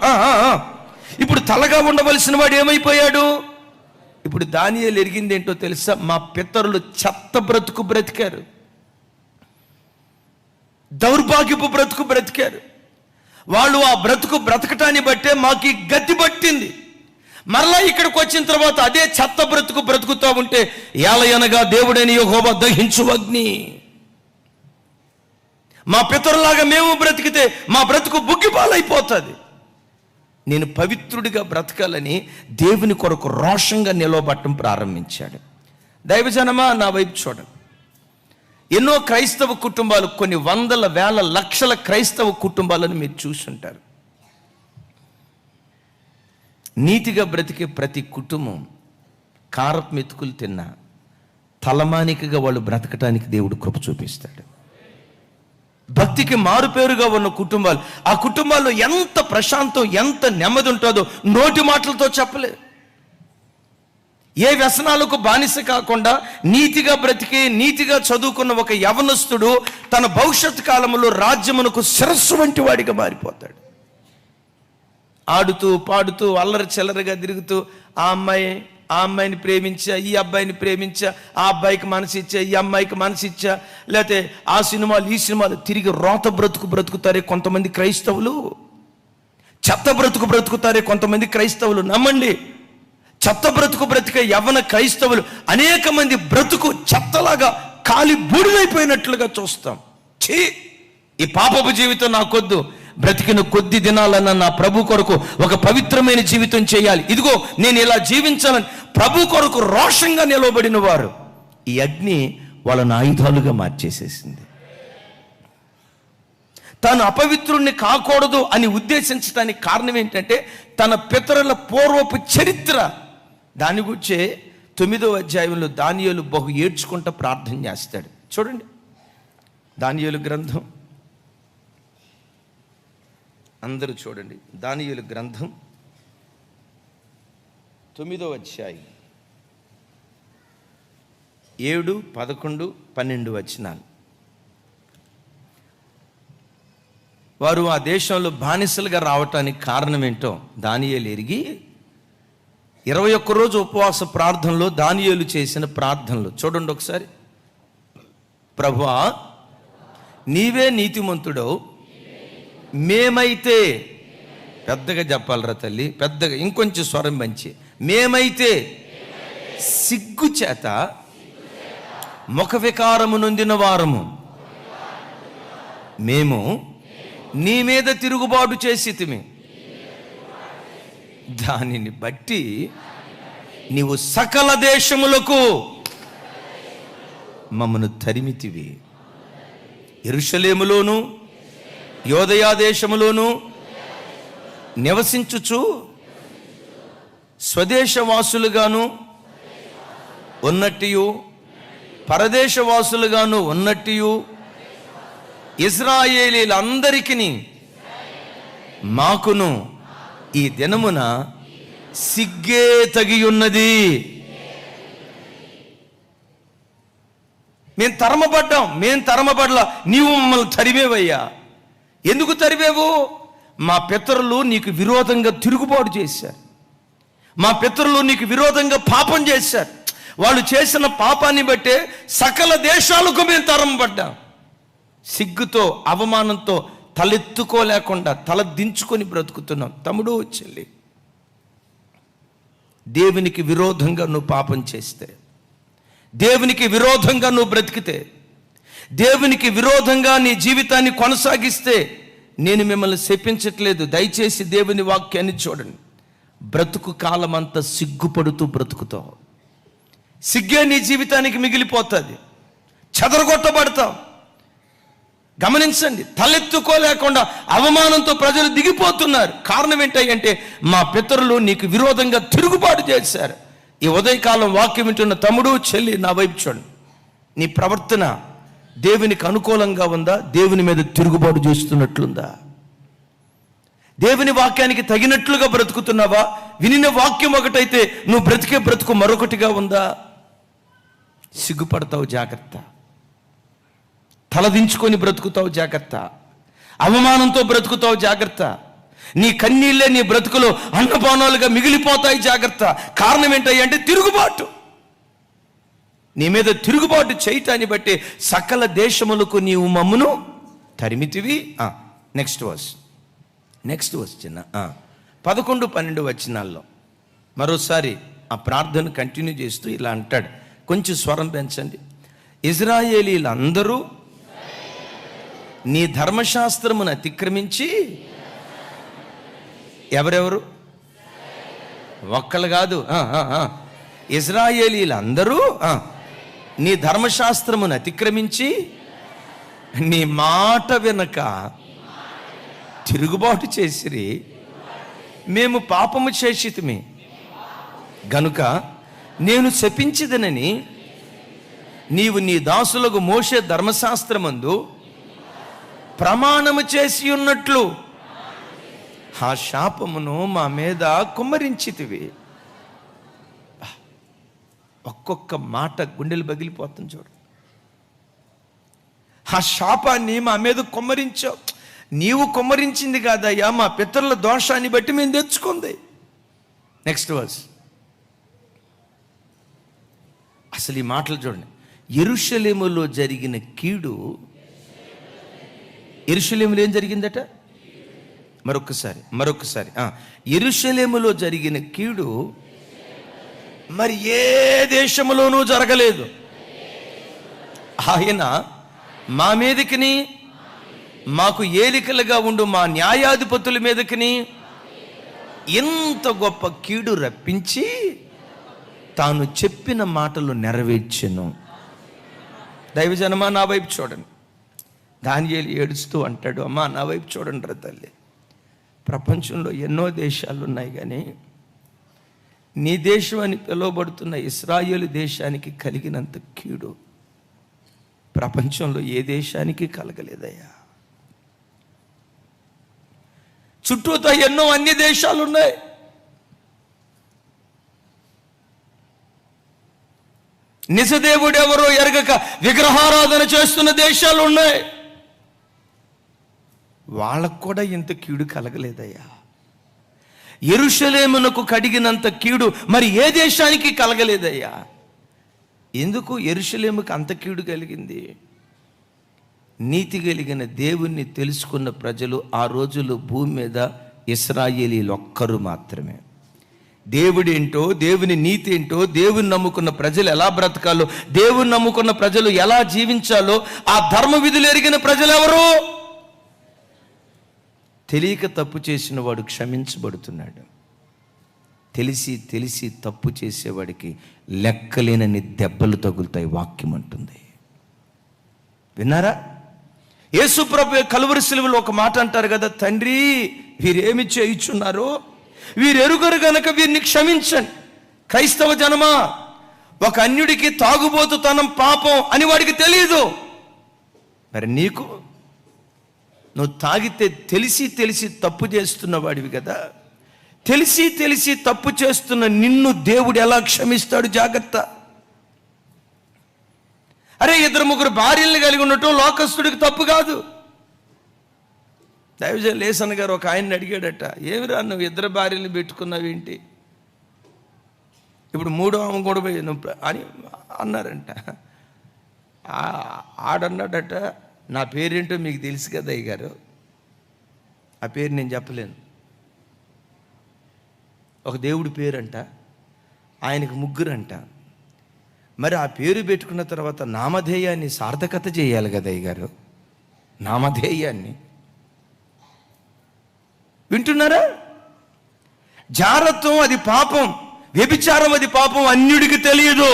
ఇప్పుడు తలగా ఉండవలసిన వాడు ఏమైపోయాడు? ఇప్పుడు దానియేలు ఎరిగింది ఏంటో తెలుసా? మా పితరులు చెత్త బ్రతుకు బ్రతికారు, దౌర్భాగ్యపు బ్రతుకు బ్రతికారు. వాళ్ళు ఆ బ్రతకటాన్ని బట్టే మాకు ఈ గతి పట్టింది. మరలా ఇక్కడికి వచ్చిన తర్వాత అదే చెత్త బ్రతుకు బ్రతుకుతా ఉంటే ఏలయనగా దేవుడని యెహోవా దహించు అగ్ని. మా పితరులాగా మేము బ్రతికితే మా బ్రతుకు బుగ్గిపాలైపోతుంది. నేను పవిత్రుడిగా బ్రతకాలని దేవుని కొరకు రోషంగా నిలవబట్టం ప్రారంభించాడు. దైవజనమా, నా వైపు చూడండి. ఎన్నో క్రైస్తవ కుటుంబాలు, కొన్ని వందల వేల లక్షల క్రైస్తవ కుటుంబాలను మీరు చూసుంటారు. నీతిగా బ్రతికే ప్రతి కుటుంబం కారపు మెతుకులు తిన్నా తలమానికగా వాళ్ళు బ్రతకటానికి దేవుడు కృప చూపిస్తాడు. భక్తికి మారుపేరుగా ఉన్న కుటుంబాలు, ఆ కుటుంబాల్లో ఎంత ప్రశాంతం, ఎంత నెమ్మది ఉంటుందో నోటి మాటలతో చెప్పలేదు. ఏ వ్యసనాలకు బానిస కాకుండా నీతిగా బ్రతికి నీతిగా చదువుకున్న ఒక యవనస్తుడు తన భవిష్యత్ కాలంలో రాజ్యమునకు శిరస్సు వంటి వాడిగా మారిపోతాడు. ఆడుతూ పాడుతూ అల్లరి చిల్లరగా తిరుగుతూ ఆ అమ్మాయిని ప్రేమించా, ఈ అబ్బాయిని ప్రేమించా, ఆ అబ్బాయికి మనసు ఇచ్చా, ఈ అమ్మాయికి మనసు ఇచ్చా, లేకపోతే ఆ సినిమాలు ఈ సినిమాలు తిరిగి రోత బ్రతుకుతారే కొంతమంది క్రైస్తవులు, చెత్త బ్రతుకుతారే కొంతమంది క్రైస్తవులు. నమ్మండి, చెత్త బ్రతికే యవ్వన క్రైస్తవులు అనేక మంది బ్రతుకు చెత్తలాగా కాలి బూడిదైపోయినట్లుగా చూస్తాం. ఈ పాపపు జీవితం నాకొద్దు, బ్రతికిన కొద్ది దినాలన్నా నా ప్రభు కొరకు ఒక పవిత్రమైన జీవితం చేయాలి, ఇదిగో నేను ఇలా జీవించాలని ప్రభు కొరకు రోషంగా నిలవబడిన వారు ఈ అగ్ని వాళ్ళని ఆయుధాలుగా మార్చేసేసింది. తాను అపవిత్రుణ్ణి కాకూడదు అని ఉద్దేశించడానికి కారణం ఏంటంటే తన పితరుల పూర్వపు చరిత్ర. దాని గురించే 9వ అధ్యాయంలో దానియేలు బహు ఏడ్చుకుంటూ ప్రార్థన చేస్తాడు. చూడండి, దానియేలు గ్రంథం, అందరూ చూడండి, దానియేలు గ్రంథం 9వ అధ్యాయం 7, 11, 12 వచనాలు. వారు ఆ దేశంలో బానిసలుగా రావటానికి కారణం ఏంటో దానియేలు ఎరిగి 21 రోజు ఉపవాస ప్రార్థనలో దానియేలు చేసిన ప్రార్థనలు చూడండి ఒకసారి. ప్రభువా, నీవే నీతిమంతుడో, మేమైతే, పెద్దగా చెప్పాలరా తల్లి, పెద్దగా ఇంకొంచెం స్వరం మంచి, మేమైతే సిగ్గు చేత ముఖ వికారము నొందిన వారము, మేము నీ మీద తిరుగుబాటు చేసితిమి, దానిని బట్టి నీవు సకల దేశములకు మమ్మను తరిమితివి. యెరూషలేములోను యోదయా దేశములోను నివసించుచు స్వదేశవాసులుగాను ఉన్నట్టు పరదేశవాసులుగాను ఉన్నట్టు ఇశ్రాయేలీలందరికీ మాకును ఈ దినమున సిగ్గే తగి ఉన్నది. మేము తరమబడ్లా, నీవు మమ్మల్ని తరివేవయ్యా. ఎందుకు తరివేవు? మా పితరులు నీకు విరోధంగా తిరుగుబాటు చేశారు, మా పితరులు నీకు విరోధంగా పాపం చేశారు. వాళ్ళు చేసిన పాపాన్ని బట్టే సకల దేశాలకు మేము తరమబడ్డాం. సిగ్గుతో అవమానంతో తలెత్తుకోలేకుండా తల దించుకొని బ్రతుకుతున్నాం. తమ్ముడు, చెల్లి, దేవునికి విరోధంగా నువ్వు పాపం చేస్తే, దేవునికి విరోధంగా నువ్వు బ్రతికితే, దేవునికి విరోధంగా నీ జీవితాన్ని కొనసాగిస్తే, నేను మిమ్మల్ని శపించట్లేదు, దయచేసి దేవుని వాక్యాన్ని చూడండి. బ్రతుకు కాలం అంతా సిగ్గుపడుతూ బ్రతుకుతావు. సిగ్గే నీ జీవితానికి మిగిలిపోతుంది. చెదరగొట్టబడతావు. గమనించండి, తలెత్తుకోలేకుండా అవమానంతో ప్రజలు దిగిపోతున్నారు. కారణం ఏంటంటే మా పితరులు నీకు విరోధంగా తిరుగుబాటు చేశారు. ఈ ఉదయకాలం వాక్యం వింటున్న తమ్ముడు చెల్లి నా వైపు చూడండి. నీ ప్రవర్తన దేవునికి అనుకూలంగా ఉందా? దేవుని మీద తిరుగుబాటు చేస్తున్నట్లుందా? దేవుని వాక్యానికి తగినట్లుగా బ్రతుకుతున్నావా? వినిన వాక్యం ఒకటైతే నువ్వు బ్రతికే బ్రతుకు మరొకటిగా ఉందా? సిగ్గుపడతావు, జాగ్రత్త. తలదించుకొని బ్రతుకుతావు, జాగ్రత్త. అవమానంతో బ్రతుకుతావు, జాగ్రత్త. నీ కన్నీళ్ళే నీ బ్రతుకులో అన్నపానాలుగా మిగిలిపోతాయి, జాగ్రత్త. కారణం ఏంటంటే తిరుగుబాటు. నీ మీద తిరుగుబాటు చేయటాన్ని బట్టి సకల దేశములకు నీవు మమ్మును తరిమితివి. నెక్స్ట్ వర్స్ చిన్న 11-12 వచనాల్లో మరోసారి ఆ ప్రార్థన కంటిన్యూ చేస్తూ ఇలా అంటాడు. కొంచెం స్వరం పెంచండి. ఇశ్రాయేలీలందరూ నీ ధర్మశాస్త్రమును అతిక్రమించి, ఎవరెవరు? ఒక్కళ్ళు కాదు, ఇశ్రాయేలీలందరూ నీ ధర్మశాస్త్రమును అతిక్రమించి నీ మాట వినక తిరుగుబాటు చేసిరి. మేము పాపము చేసితిమి గనుక నేను శపించిదనని నీవు నీ దాసులకు మోషే ధర్మశాస్త్రమందు ప్రమాణము చేసి ఉన్నట్లు ఆ శాపమును మా మీద కుమ్మరించితివి. ఒక్కొక్క మాట గుండెలు పగిలిపోతుంది చూడు. ఆ శాపాన్ని మా మీద కుమ్మరించావు. నీవు కుమ్మరించింది కాదయ్యా, మా పితరుల దోషాన్ని బట్టి మేము తెచ్చుకుంది. Next verse. అసలు ఈ మాటలు చూడండి. యెరూషలేములో జరిగిన కీడు, యెరూషలేములో ఏం జరిగిందట? మరొకసారి యెరూషలేములో జరిగిన కీడు మరి ఏ దేశములోనూ జరగలేదు. ఆయన మా మీదకిని, మాకు ఏలికలుగా ఉండు మా న్యాయాధిపతుల మీదకిని ఎంత గొప్ప కీడు రప్పించి తాను చెప్పిన మాటలు నెరవేర్చెను. దైవజనమా నా వైపు చూడండి. దానియేలు ఏడుస్తూ అంటాడు, అమ్మా నా వైపు చూడండి రా తల్లి. ప్రపంచంలో ఎన్నో దేశాలు ఉన్నాయి, కానీ నీ దేశం అని పిలువబడుతున్న ఇశ్రాయేలు దేశానికి కలిగినంత కీడు ప్రపంచంలో ఏ దేశానికి కలగలేదయ్యా. చుట్టూతో ఎన్నో అన్ని దేశాలు ఉన్నాయి. నిజదేవుడు ఎవరో ఎరగక విగ్రహారాధన చేస్తున్న దేశాలు ఉన్నాయి. వాళ్ళకు కూడా ఇంత కీడు కలగలేదయ్యా. యెరూషలేమునకు కడిగినంత కీడు మరి ఏ దేశానికి కలగలేదయ్యా. ఎందుకు యెరూషలేముకు అంత కీడు కలిగింది? నీతి కలిగిన దేవుణ్ణి తెలుసుకున్న ప్రజలు ఆ రోజుల్లో భూమి మీద ఇశ్రాయేలీలు ఒక్కరు మాత్రమే. దేవుడేంటో, దేవుని నీతి ఏంటో, దేవుని నమ్ముకున్న ప్రజలు ఎలా బ్రతకాలో, దేవుని నమ్ముకున్న ప్రజలు ఎలా జీవించాలో ఆ ధర్మ విధులు ఎరిగిన ప్రజలు ఎవరు? తెలియక తప్పు చేసిన వాడు క్షమించబడుతున్నాడు. తెలిసి తప్పు చేసేవాడికి లెక్కలేనన్ని దెబ్బలు తగులుతాయి వాక్యం అంటుంది. విన్నారా? యేసు ప్రభు కలువరి శిలువలో ఒక మాట అంటారు కదా, తండ్రి వీరేమి చేయుచున్నారో వీరు ఎరుగరు గనక వీరిని క్షమించండి. క్రైస్తవ జనమా, ఒక అన్యుడికి తాగుబోతుతనం పాపం అని వాడికి తెలియదు. మరి నీకు, నువ్వు తాగితే తెలిసి తప్పు చేస్తున్న వాడివి కదా. తెలిసి తప్పు చేస్తున్న నిన్ను దేవుడు ఎలా క్షమిస్తాడు? జాగ్రత్త. అరే, 2-3 భార్యల్ని కలిగి ఉండటం లోకస్తుడికి తప్పు కాదు. దైవజన లేసన్ గారు ఒక ఆయన్ని అడిగాడట, ఏమిరా నువ్వు 2 భార్యల్ని పెట్టుకున్నావేంటి? ఇప్పుడు 3వ ఆమె కూడా పోయి నువ్వు అని అన్నారంట. ఆడన్నాడట, నా పేరేంటో మీకు తెలుసు కదా అయ్య గారు, ఆ పేరు నేను చెప్పలేను. ఒక దేవుడి పేరంట, ఆయనకు 3 అంట. మరి ఆ పేరు పెట్టుకున్న తర్వాత నామధేయాన్ని సార్థకత చేయాలి కదా అయ్య గారు, నామధేయాన్ని. వింటున్నారా? జారత్వం అది పాపం, వ్యభిచారం అది పాపం, అన్యుడికి తెలియదు.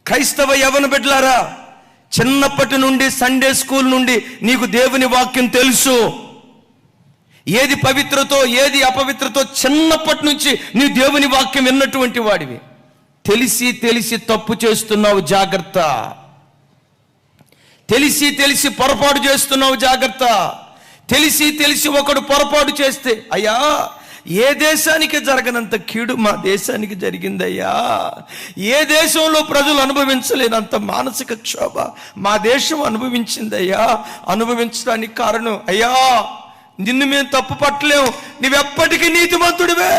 క్రైస్తవ యవన బిడ్డలారా, చిన్నప్పటి నుండి సండే స్కూల్ నుండి నీకు దేవుని వాక్యం తెలుసు. ఏది పవిత్రతో ఏది అపవిత్రతో చిన్నప్పటి నుంచి నీ దేవుని వాక్యం విన్నటువంటి వాడివి. తెలిసి తెలిసి తప్పు చేస్తున్నావు, జాగ్రత్త. తెలిసి తెలిసి పొరపాటు చేస్తున్నావు, జాగ్రత్త. తెలిసి తెలిసి ఒకడు పొరపాటు చేస్తే, అయ్యా ఏ దేశానికి జరగనంత కీడు మా దేశానికి జరిగిందయ్యా, ఏ దేశంలో ప్రజలు అనుభవించలేనంత మానసిక క్షోభ మా దేశం అనుభవించిందయ్యా. అనుభవించడానికి కారణం, అయ్యా నిన్ను మేము తప్పు పట్టలేము, నీవెప్పటికీ నీతిమంతుడివే,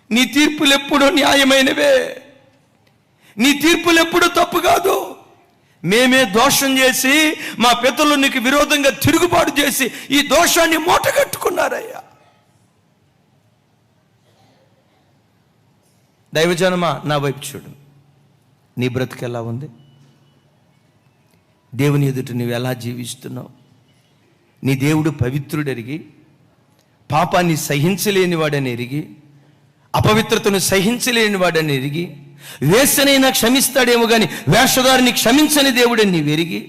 నీ తీర్పులు ఎప్పుడూ న్యాయమైనవే, నీ తీర్పులు ఎప్పుడూ తప్పు కాదు. మేమే దోషం చేసి మా పితరులు నీకు విరోధంగా తిరుగుబాటు చేసి ఈ దోషాన్ని మూటగట్టుకున్నారయ్యా. దైవజనమా, నా వైపు చూడు. నీ బ్రతుకు ఎలా ఉంది? దేవుని ఎదుట నువ్వు ఎలా జీవిస్తున్నావు? నీ దేవుడు పవిత్రుడు ఎరిగి, పాపాన్ని సహించలేని వాడని ఎరిగి, అపవిత్రతను సహించలేని వాడని ఎరిగి, వేసనైనా క్షమిస్తాడేమో కానీ వేషధారిని క్షమించని దేవుడని నీవు ఎరిగి,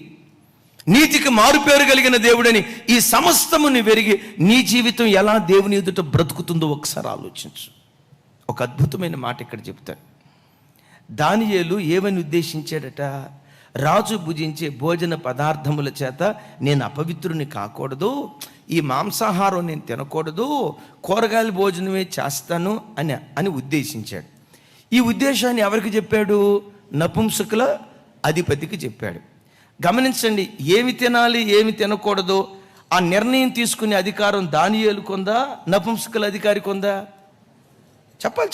నీతికి మారుపేరు కలిగిన దేవుడని ఈ సమస్తము నీవు ఎరిగి, నీ జీవితం ఎలా దేవుని ఎదుట బ్రతుకుతుందో ఒకసారి ఆలోచించు. ఒక అద్భుతమైన మాట ఇక్కడ చెప్తాడు. దానియేలు ఏమని ఉద్దేశించాడట? రాజు భుజించే భోజన పదార్థముల చేత నేను అపవిత్రుని కాకూడదు, ఈ మాంసాహారం నేను తినకూడదు, కూరగాయల భోజనమే చేస్తాను అని ఉద్దేశించాడు. ఈ ఉద్దేశాన్ని ఎవరికి చెప్పాడు? నపుంసకుల అధిపతికి చెప్పాడు. గమనించండి, ఏమి తినాలి ఏమి తినకూడదో ఆ నిర్ణయం తీసుకునే అధికారం దానియేలుకు ఉందా, నపుంసకుల అధికారికి ఉందా?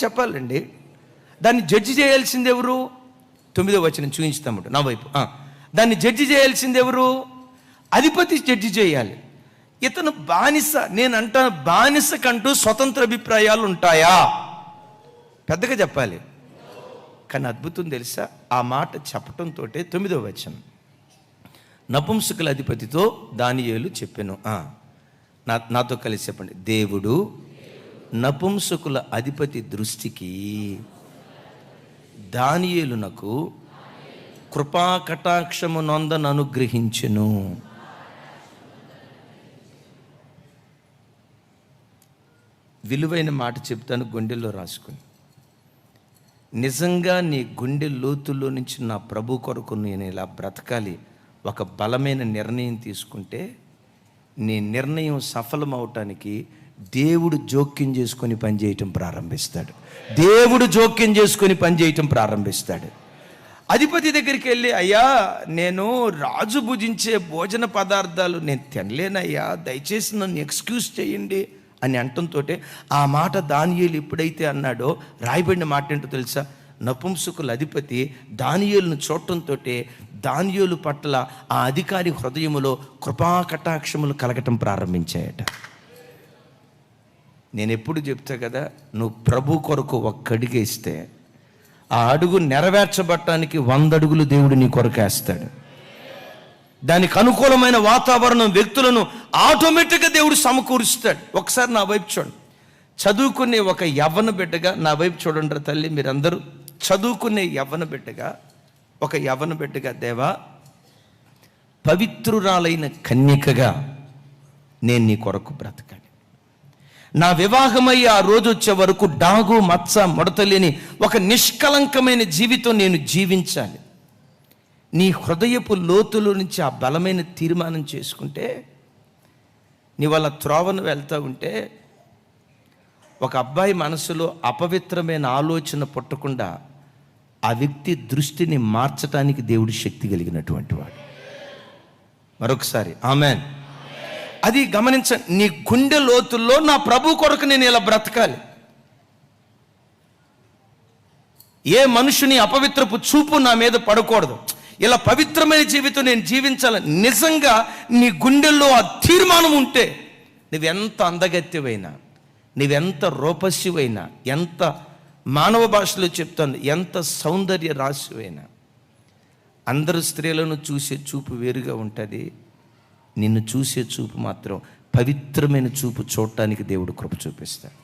చెప్పాలండి. దాన్ని జడ్జి చేయాల్సింది ఎవరు? 9వ వచనం చూపించుతాము నా వైపు. దాన్ని జడ్జి చేయాల్సింది ఎవరు? అధిపతి జడ్జి చేయాలి. ఇతను బానిస. నేను అంటాను, బానిసకంటూ స్వతంత్ర అభిప్రాయాలు ఉంటాయా? పెద్దగా చెప్పాలి. కానీ అద్భుతం తెలుసా? ఆ మాట చెప్పటంతో 9వ వచనం, నపుంసకుల అధిపతితో దానియేలు చెప్పెను. నాతో కలిసి చెప్పండి. దేవుడు నపుంసకుల అధిపతి దృష్టికి దానియేలునకు కృపా కటాక్షము నొందను అనుగ్రహించెను. విలువైన మాట చెప్తాను, గుండెల్లో రాసుకుని. నిజంగా నీ గుండె లోతుల్లో నుంచి నా ప్రభు కొరకు నేను ఇలా బ్రతకాలి, ఒక బలమైన నిర్ణయం తీసుకుంటే నీ నిర్ణయం సఫలమవటానికి దేవుడు జోక్యం చేసుకొని పనిచేయటం ప్రారంభిస్తాడు. దేవుడు జోక్యం చేసుకొని పనిచేయటం ప్రారంభిస్తాడు. అధిపతి దగ్గరికి వెళ్ళి, అయ్యా నేను రాజు భుజించే భోజన పదార్థాలు నేను తినలేనయ్యా, దయచేసి నన్ను ఎక్స్క్యూజ్ చేయండి అని అంటంతో ఆ మాట దానియేలు ఎప్పుడైతే అన్నాడో, రాయబడిన మాట ఏంటో తెలుసా? నపుంసకుల అధిపతి దానియేలును చూడటంతో దానియేలు పట్ల ఆ అధికారి హృదయములో కృపా కటాక్షములు కలగటం ప్రారంభించాయట. నేను ఎప్పుడు చెప్తా కదా, నువ్వు ప్రభు కొరకు ఒక్క అడుగేస్తే ఆ అడుగు నెరవేర్చబడటానికి 100 అడుగులు దేవుడు నీ కొరకు వేస్తాడు. దానికి అనుకూలమైన వాతావరణం, వ్యక్తులను ఆటోమేటిక్గా దేవుడు సమకూరుస్తాడు. ఒకసారి నా వైపు చూడండి. చదువుకునే ఒక యవ్వన బిడ్డగా నా వైపు చూడండి తల్లి, మీరందరూ చదువుకునే యవ్వన బిడ్డగా, ఒక యవ్వన బిడ్డగా, దేవా పవిత్రురాలైన కన్యకగా నేను నీ కొరకు బ్రతకాలి. నా వివాహమై ఆ రోజు వచ్చే వరకు డాగు మచ్చ ముడతలేని ఒక నిష్కలంకమైన జీవితం నేను జీవించాలి. నీ హృదయపు లోతులో నుంచి ఆ బలమైన తీర్మానం చేసుకుంటే, నీ వాళ్ళ త్రోవను వెళ్తూ ఉంటే ఒక అబ్బాయి మనసులో అపవిత్రమైన ఆలోచన పుట్టకుండా ఆ వ్యక్తి దృష్టిని మార్చడానికి దేవుడి శక్తి కలిగినటువంటి వాడు. మరొకసారి ఆమెన్. అది గమనించండి. నీ గుండె లోతుల్లో నా ప్రభు కొరకు నేను ఇలా బ్రతకాలి. ఏ మనుషుని అపవిత్రపు చూపు నా మీద పడకూడదు. ఇలా పవిత్రమైన జీవితం నేను జీవించాలని నిజంగా నీ గుండెల్లో ఆ తీర్మానం ఉంటే, నువ్వెంత అందగత్యవైనా, నువ్వెంత రూపస్యువైనా, ఎంత మానవ భాషలో చెప్తాను, ఎంత సౌందర్య రాశివైనా, అందరు స్త్రీలను చూసే చూపు వేరుగా ఉంటుంది. నిన్ను చూసే చూపు మాత్రం పవిత్రమైన చూపు చూడటానికి దేవుడు కృప చూపిస్తాడు.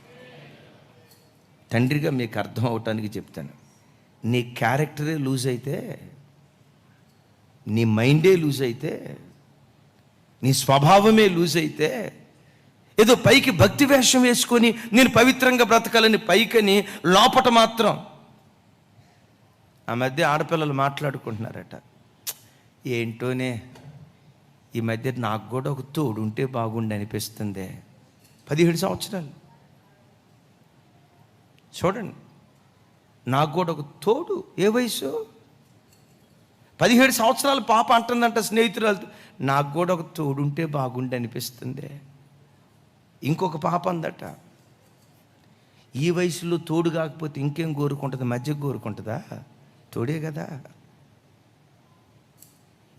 తండ్రిగా మీకు అర్థం అవటానికి చెప్తాను, నీ క్యారెక్టరే లూజ్ అయితే నీ మైండే లూజ్ అయితే, నీ స్వభావమే లూజ్ అయితే, ఏదో పైకి భక్తి వేషం వేసుకొని నేను పవిత్రంగా బ్రతకాలని పైకని, లోపట మాత్రం. ఆ మధ్య ఆడపిల్లలు మాట్లాడుకుంటున్నారట, ఏంటోనే ఈ మధ్య నాకు కూడా ఒక తోడు ఉంటే బాగుండి అనిపిస్తుంది. 17 సంవత్సరాలు చూడండి, నాకు కూడా ఒక తోడు. ఏ వయసు? 17 సంవత్సరాల పాప అంటుందంట స్నేహితురాలతో, నాకు కూడా ఒక తోడు ఉంటే బాగుండి అనిపిస్తుంది. ఇంకొక పాప అందట, ఈ వయసులో తోడు కాకపోతే ఇంకేం కోరుకుంటుంది? మధ్య కోరుకుంటుందా? తోడే కదా.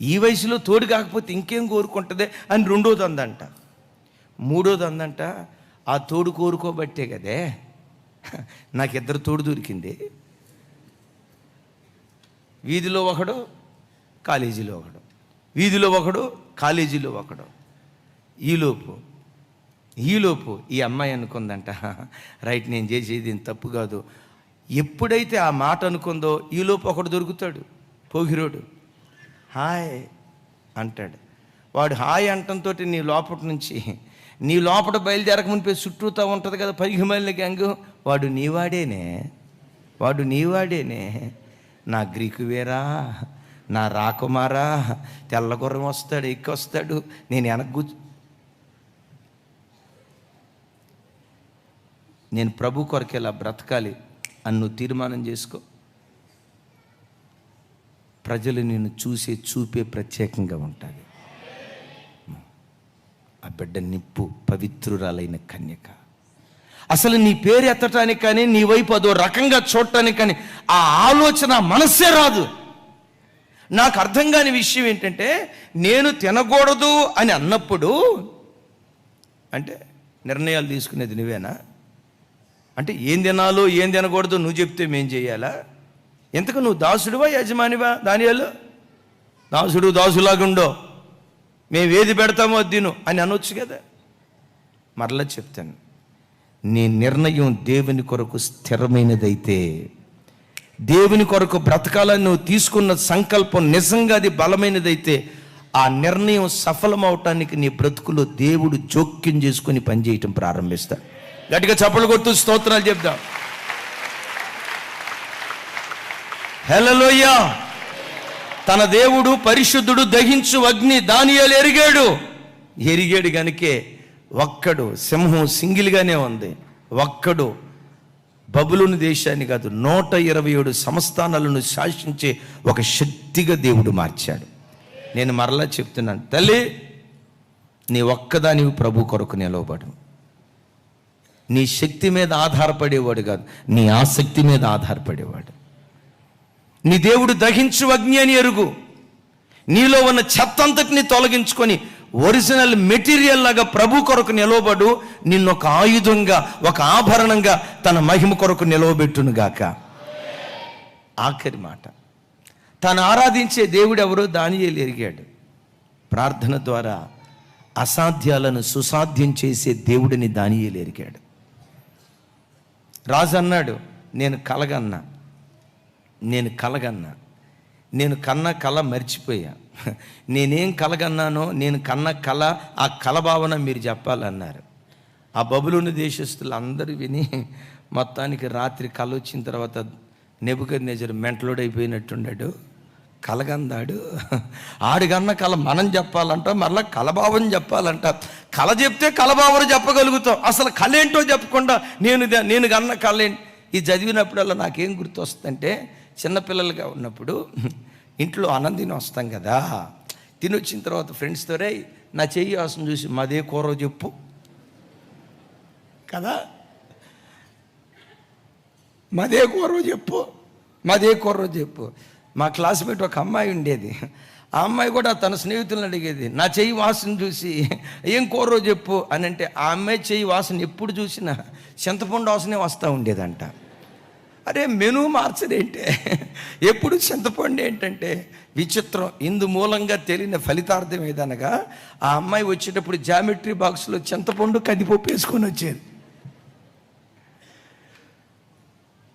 ఈ వయసులో తోడు కాకపోతే ఇంకేం కోరుకుంటుంది అని రెండోది అందంట. మూడోది అందంట, ఆ తోడు కోరుకోబట్టే కదే నాకు 2 తోడు దొరికింది. వీధిలో ఒకడు, కాలేజీలో ఒకడు, వీధిలో ఒకడు, కాలేజీలో ఒకడు. ఈలోపు ఈ అమ్మాయి అనుకుందంట, రైట్, నేను చేసేది తప్పు కాదు. ఎప్పుడైతే ఆ మాట అనుకుందో ఈలోపు ఒకడు దొరుకుతాడు, పోగిరోడు. హాయ్ అంటాడు. వాడు హాయ్ అంటంతో నీ లోపటి నుంచి, నీ లోపల బయలుదేరక మునిపే చుట్టూతా ఉంటుంది కదా పైకి మైలిన గ్యాంగు, వాడు నీవాడేనే. నా గ్రీకు వేరా, నా రాకుమారా, తెల్లగుర్రం వస్తాడు, ఎక్కొస్తాడు, నేను వెనక్కు నేను ప్రభు కొరకు ఇలా బ్రతకాలి అని నువ్వు తీర్మానం చేసుకో. ప్రజలు నిన్ను చూపే ప్రత్యేకంగా ఉంటుంది. ఆ బిడ్డ నిప్పు, పవిత్రురాలైన కన్యక. అసలు నీ పేరు ఎత్తటానికి కానీ, నీ వైపు అదో రకంగా చూడటానికి కానీ ఆ ఆలోచన మనస్సే రాదు. నాకు అర్థం కాని విషయం ఏంటంటే, నేను తినకూడదు అని అన్నప్పుడు అంటే నిర్ణయాలు తీసుకునేది నువ్వేనా? అంటే ఏం తినాలో ఏం తినకూడదు నువ్వు చెప్తే మేం చేయాలా? ఎంతకు నువ్వు దాసుడువా యజమానివా? దానియాలు దాసులాగుండో, మేము ఏది పెడతామో అది తిను అని అనొచ్చు కదా. మరలా చెప్తాను, నీ నిర్ణయం దేవుని కొరకు స్థిరమైనదైతే, దేవుని కొరకు బ్రతకాలని నువ్వు తీసుకున్న సంకల్పం నిజంగా అది బలమైనదైతే, ఆ నిర్ణయం సఫలమవటానికి నీ బ్రతుకులో దేవుడు జోక్యం చేసుకుని పనిచేయటం ప్రారంభిస్తాడు. గట్టిగా చప్పలు కొడుతూ స్తోత్రాలు చెప్దాం. హల్లెలూయా. తన దేవుడు పరిశుద్ధుడు, దహించు అగ్ని. దానియేలు ఎరిగాడు గనుకే ఒక్కడు, సింహం సింగిల్గానే ఉంది, ఒక్కడు బబులోను దేశాన్ని కాదు 127 సంస్థానాలను శాసించే ఒక శక్తిగా దేవుడు మార్చాడు. నేను మరలా చెప్తున్నాను, తల్లి, నీ ఒక్కదానివి ప్రభు కొరకు నిలవబడు. నీ శక్తి మీద ఆధారపడేవాడు కాదు, నీ ఆసక్తి మీద ఆధారపడేవాడు. నీ దేవుడు దహించు అగ్ని అని ఎరుగు. నీలో ఉన్న చెత్తంతటిని తొలగించుకొని ఒరిజినల్ మెటీరియల్ లాగా ప్రభు కొరకు నిలవబడు. నిన్ను ఒక ఆయుధంగా, ఒక ఆభరణంగా తన మహిమ కొరకు నిలవబెట్టునుగాక. ఆఖరి మాట, తను ఆరాధించే దేవుడు ఎవరో దానియేలు ఎరిగాడు. ప్రార్థన ద్వారా అసాధ్యాలను సుసాధ్యం చేసే దేవుడిని దానియేలు ఎరిగాడు. రాజు అన్నాడు, నేను కన్న కళ మర్చిపోయా. నేనేం కలగన్నానో, నేను కన్న కళ, ఆ కళ భావన మీరు చెప్పాలన్నారు. ఆ బబులోను దేశస్తులు అందరూ విని మొత్తానికి రాత్రి కళ వచ్చిన తర్వాత నెబుకద్నెజరు మెంటలోడైపోయినట్టున్నాడు. కలగందాడు, ఆడిగన్న కళ మనం చెప్పాలంట, మరలా కలభావం చెప్పాలంట. కళ చెప్తే కలభావం చెప్పగలుగుతాం, అసలు కళ ఏంటో చెప్పకుండా నేను కన్న కళ ఏంటి. ఇది చదివినప్పుడల్లా నాకేం గుర్తు వస్తుందంటే, చిన్నపిల్లలుగా ఉన్నప్పుడు ఇంట్లో అన్నం తిని వస్తాం కదా, తినొచ్చిన తర్వాత ఫ్రెండ్స్తో, రే నా చెయ్యి వాసన చూసి మాదే కూర చెప్పు కదా, మాదే కూర చెప్పు. మా క్లాస్మేట్ ఒక అమ్మాయి ఉండేది. ఆ అమ్మాయి కూడా తన స్నేహితులను అడిగేది, నా చెయ్యి వాసన చూసి ఏం కూరో చెప్పు అని. అంటే ఆ అమ్మాయి చెయ్యి వాసన ఎప్పుడు చూసినా చింతపండు వాసనే వస్తూ ఉండేదంట. అరే మెనూ మార్చడేంటే, ఎప్పుడు చింతపండు ఏంటంటే విచిత్రం. ఇందు మూలంగా తెలియని ఫలితార్థం ఏదనగా, ఆ అమ్మాయి వచ్చేటప్పుడు జామెట్రీ బాక్స్లో చింతపండు కందిపప్పు వేసుకొని వచ్చేది.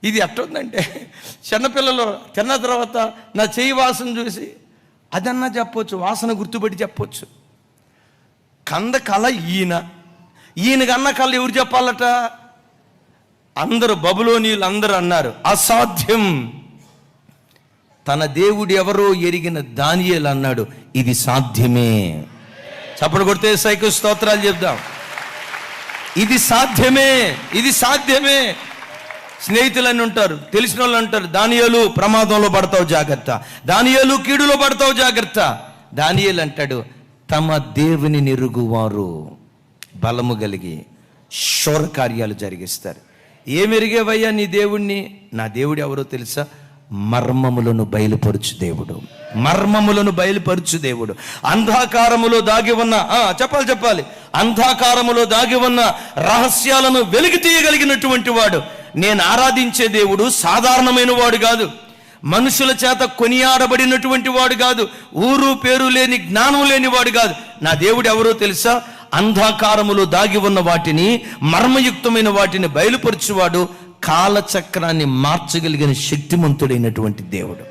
ఇది ఎట్టుందంటే, చిన్నపిల్లలు తిన్న తర్వాత నా చెయ్యి వాసన చూసి అదన్నా చెప్పొచ్చు, వాసన గుర్తుపట్టి చెప్పొచ్చు. కంద కళ ఈయనకన్న కళ ఎవరు చెప్పాలట? అందరూ బబులోనీయులు అందరూ అన్నారు అసాధ్యం. తన దేవుడు ఎవరో ఎరిగిన దానియేలు అన్నాడు ఇది సాధ్యమే. చప్పట్లు కొడితే సైకు స్తోత్రాలు చెప్దాం. ఇది సాధ్యమే, ఇది సాధ్యమే. స్నేహితులని ఉంటారు, తెలిసిన వాళ్ళు అంటారు, దానియేలు ప్రమాదంలో పడతావు జాగ్రత్త, దానియేలు కీడులో పడతావు జాగ్రత్త. దానియేలు అంటాడు, తమ దేవుని నెరుగువారు బలము కలిగి శూర కార్యాలు జరిగిస్తారు. ఏమెరిగేవయ్యా నీ దేవుణ్ణి? నా దేవుడు ఎవరో తెలుసా? మర్మములను బయలుపరుచు దేవుడు, మర్మములను బయలుపరుచు దేవుడు. అంధకారములో దాగి ఉన్న చెప్పాలి అంధకారములో దాగి ఉన్న రహస్యాలను వెలికి తీయగలిగినటువంటి వాడు. నేను ఆరాధించే దేవుడు సాధారణమైన వాడు కాదు, మనుషుల చేత కొనియాడబడినటువంటి వాడు కాదు, ఊరు పేరు లేని జ్ఞానం లేని వాడు కాదు. నా దేవుడు ఎవరో తెలుసా? అంధకారములో దాగి ఉన్న వాటిని, మర్మయుక్తమైన వాటిని బయలుపరచువాడు, కాలచక్రాన్ని మార్చగలిగిన శక్తిమంతుడైనటువంటి దేవుడు.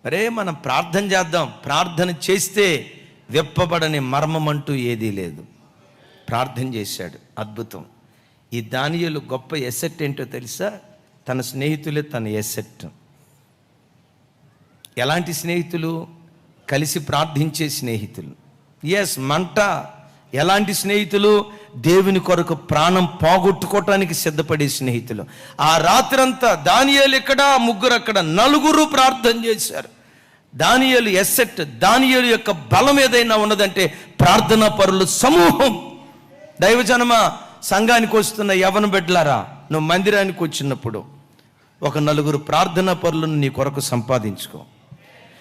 అరే మనం ప్రార్థన చేద్దాం, ప్రార్థన చేస్తే విప్పబడని మర్మం అంటూ ఏదీ లేదు. ప్రార్థన చేశాడు, అద్భుతం. ఈ దానియేలు గొప్ప ఎసెట్ ఏంటో తెలుసా? తన స్నేహితులే తన ఎసెట్. ఎలాంటి స్నేహితులు? కలిసి ప్రార్థించే స్నేహితులు. మంట. ఎలాంటి స్నేహితులు? దేవుని కొరకు ప్రాణం పోగొట్టుకోవటానికి సిద్ధపడే స్నేహితులు. ఆ రాత్రంతా దానియేలు ఇక్కడ, ముగ్గురు అక్కడ, నలుగురు ప్రార్థన చేశారు. దానియేలు ఎసెట్, దానియేలు యొక్క బలం ఏదైనా ఉన్నదంటే ప్రార్థనా పరుల సమూహం. దైవజనమా, సంఘానికి వస్తున్న యవన బిడ్డలారా, నువ్వు మందిరానికి వచ్చినప్పుడు ఒక నలుగురు ప్రార్థనా పరులను నీ కొరకు సంపాదించుకో.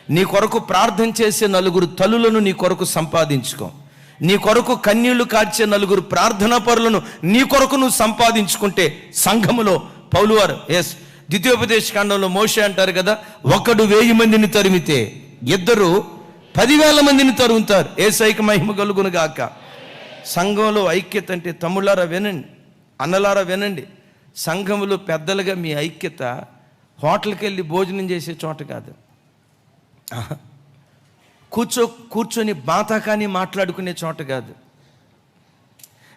నీ కొరకు ప్రార్థన చేసే నలుగురు తల్లులను నీ కొరకు సంపాదించుకో. నీ కొరకు కన్నీళ్లు కార్చే నలుగురు ప్రార్థనా పరులను నీ కొరకు నువ్వు సంపాదించుకుంటే సంఘములో పౌలువారు ద్వితీయోపదేశ కాండంలో మోషే అంటారు కదా, ఒకడు 1000 మందిని తరిమితే ఇద్దరు 10,000 మందిని తరుముతారు. యేసయ్యకి మహిమ కలుగును గాక. సంఘంలో ఐక్యత అంటే తమ్ముళ్ళారా వినండి, అన్నలారా వినండి, సంఘములో పెద్దలుగా మీ ఐక్యత హోటల్కి వెళ్ళి భోజనం చేసే చోట కాదు, కూర్చొని బాతాకాని మాట్లాడుకునే చోట కాదు,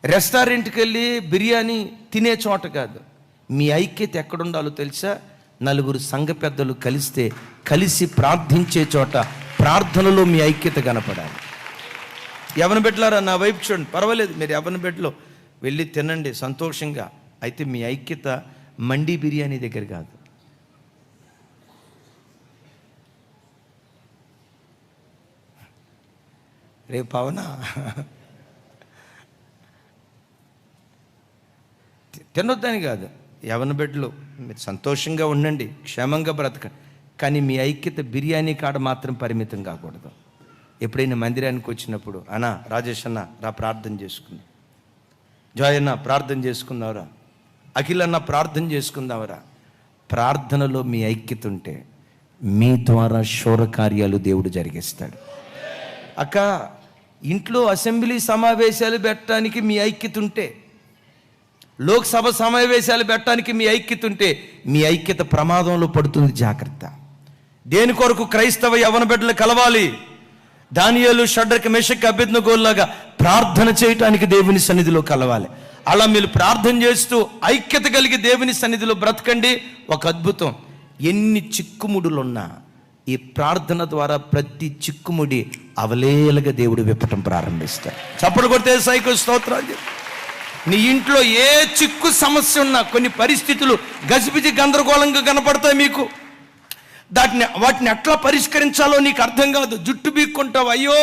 రెస్టారెంట్కి వెళ్ళి బిర్యానీ తినే చోట కాదు. మీ ఐక్యత ఎక్కడుండాలో తెలుసా? నలుగురు సంఘ పెద్దలు కలిసి ప్రార్థించే చోట ప్రార్థనలో మీ ఐక్యత కనపడాలి. యవన బిడ్డలారా నా వైపు చూడండి, పర్వాలేదు, మీరు యవన బిడ్డలో వెళ్ళి తినండి సంతోషంగా. అయితే మీ ఐక్యత మండీ బిర్యానీ దగ్గర కాదు. రేపు పవన తినొద్దని కాదు, యవన బిడ్డలు మీరు సంతోషంగా ఉండండి, క్షేమంగా బ్రతకండి, కానీ మీ ఐక్యత బిర్యానీ కాడ మాత్రం పరిమితం కాకూడదు. ఎప్పుడైనా మందిరానికి వచ్చినప్పుడు, అన్నా రాజేష్ అన్న రా ప్రార్థన చేసుకుందాం, జాయ్ అన్న ప్రార్థన చేసుకుందావరా, అఖిల్ అన్న ప్రార్థన చేసుకుందావరా. ప్రార్థనలో మీ ఐక్యత ఉంటే మీ ద్వారా శూర కార్యాలు దేవుడు జరిగిస్తాడు. అక్క, ఇంట్లో అసెంబ్లీ సమావేశాలు పెట్టడానికి మీ ఐక్యత ఉంటే, లోక్సభ సమావేశాలు పెట్టడానికి మీ ఐక్యత ఉంటే, మీ ఐక్యత ప్రమాదంలో పడుతుంది, జాగ్రత్త. దేని కొరకు క్రైస్తవ యవన బిడ్డలు కలవాలి? దానియేలు, షడ్రక్, మెషక్, అబేద్నెగోలాగా ప్రార్థన చేయటానికి దేవుని సన్నిధిలో కలవాలి. అలా మీరు ప్రార్థన చేస్తూ ఐక్యత కలిగి దేవుని సన్నిధిలో బ్రతకండి. ఒక అద్భుతం. ఎన్ని చిక్కుముడులున్నా ఈ ప్రార్థన ద్వారా ప్రతి చిక్కుముడి అవలేలగా దేవుడు విప్పటం ప్రారంభిస్తాడు. చప్పట్లు కొడితే సైకో స్తోత్రాలు. నీ ఇంట్లో ఏ చిక్కు సమస్య ఉన్నా, కొన్ని పరిస్థితులు గజిబిజి గందరగోళంగా కనపడతాయి మీకు, వాటిని ఎట్లా పరిష్కరించాలో నీకు అర్థం కాదు. జుట్టు బీక్కుంటావు, అయ్యో